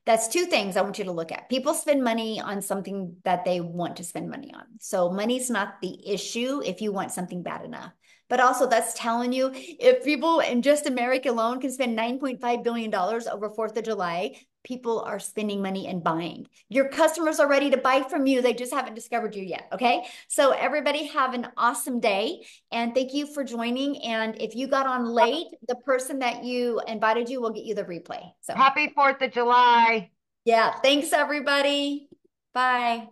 that's 2 things I want you to look at. People spend money on something that they want to spend money on. So money's not the issue if you want something bad enough. But also that's telling you, if people in just America alone can spend $9.5 billion over 4th of July, people are spending money and buying. Your customers are ready to buy from you. They just haven't discovered you yet, okay? So everybody have an awesome day, and thank you for joining. And if you got on late, the person that you invited you will get you the replay. So happy 4th of July. Yeah, thanks everybody. Bye.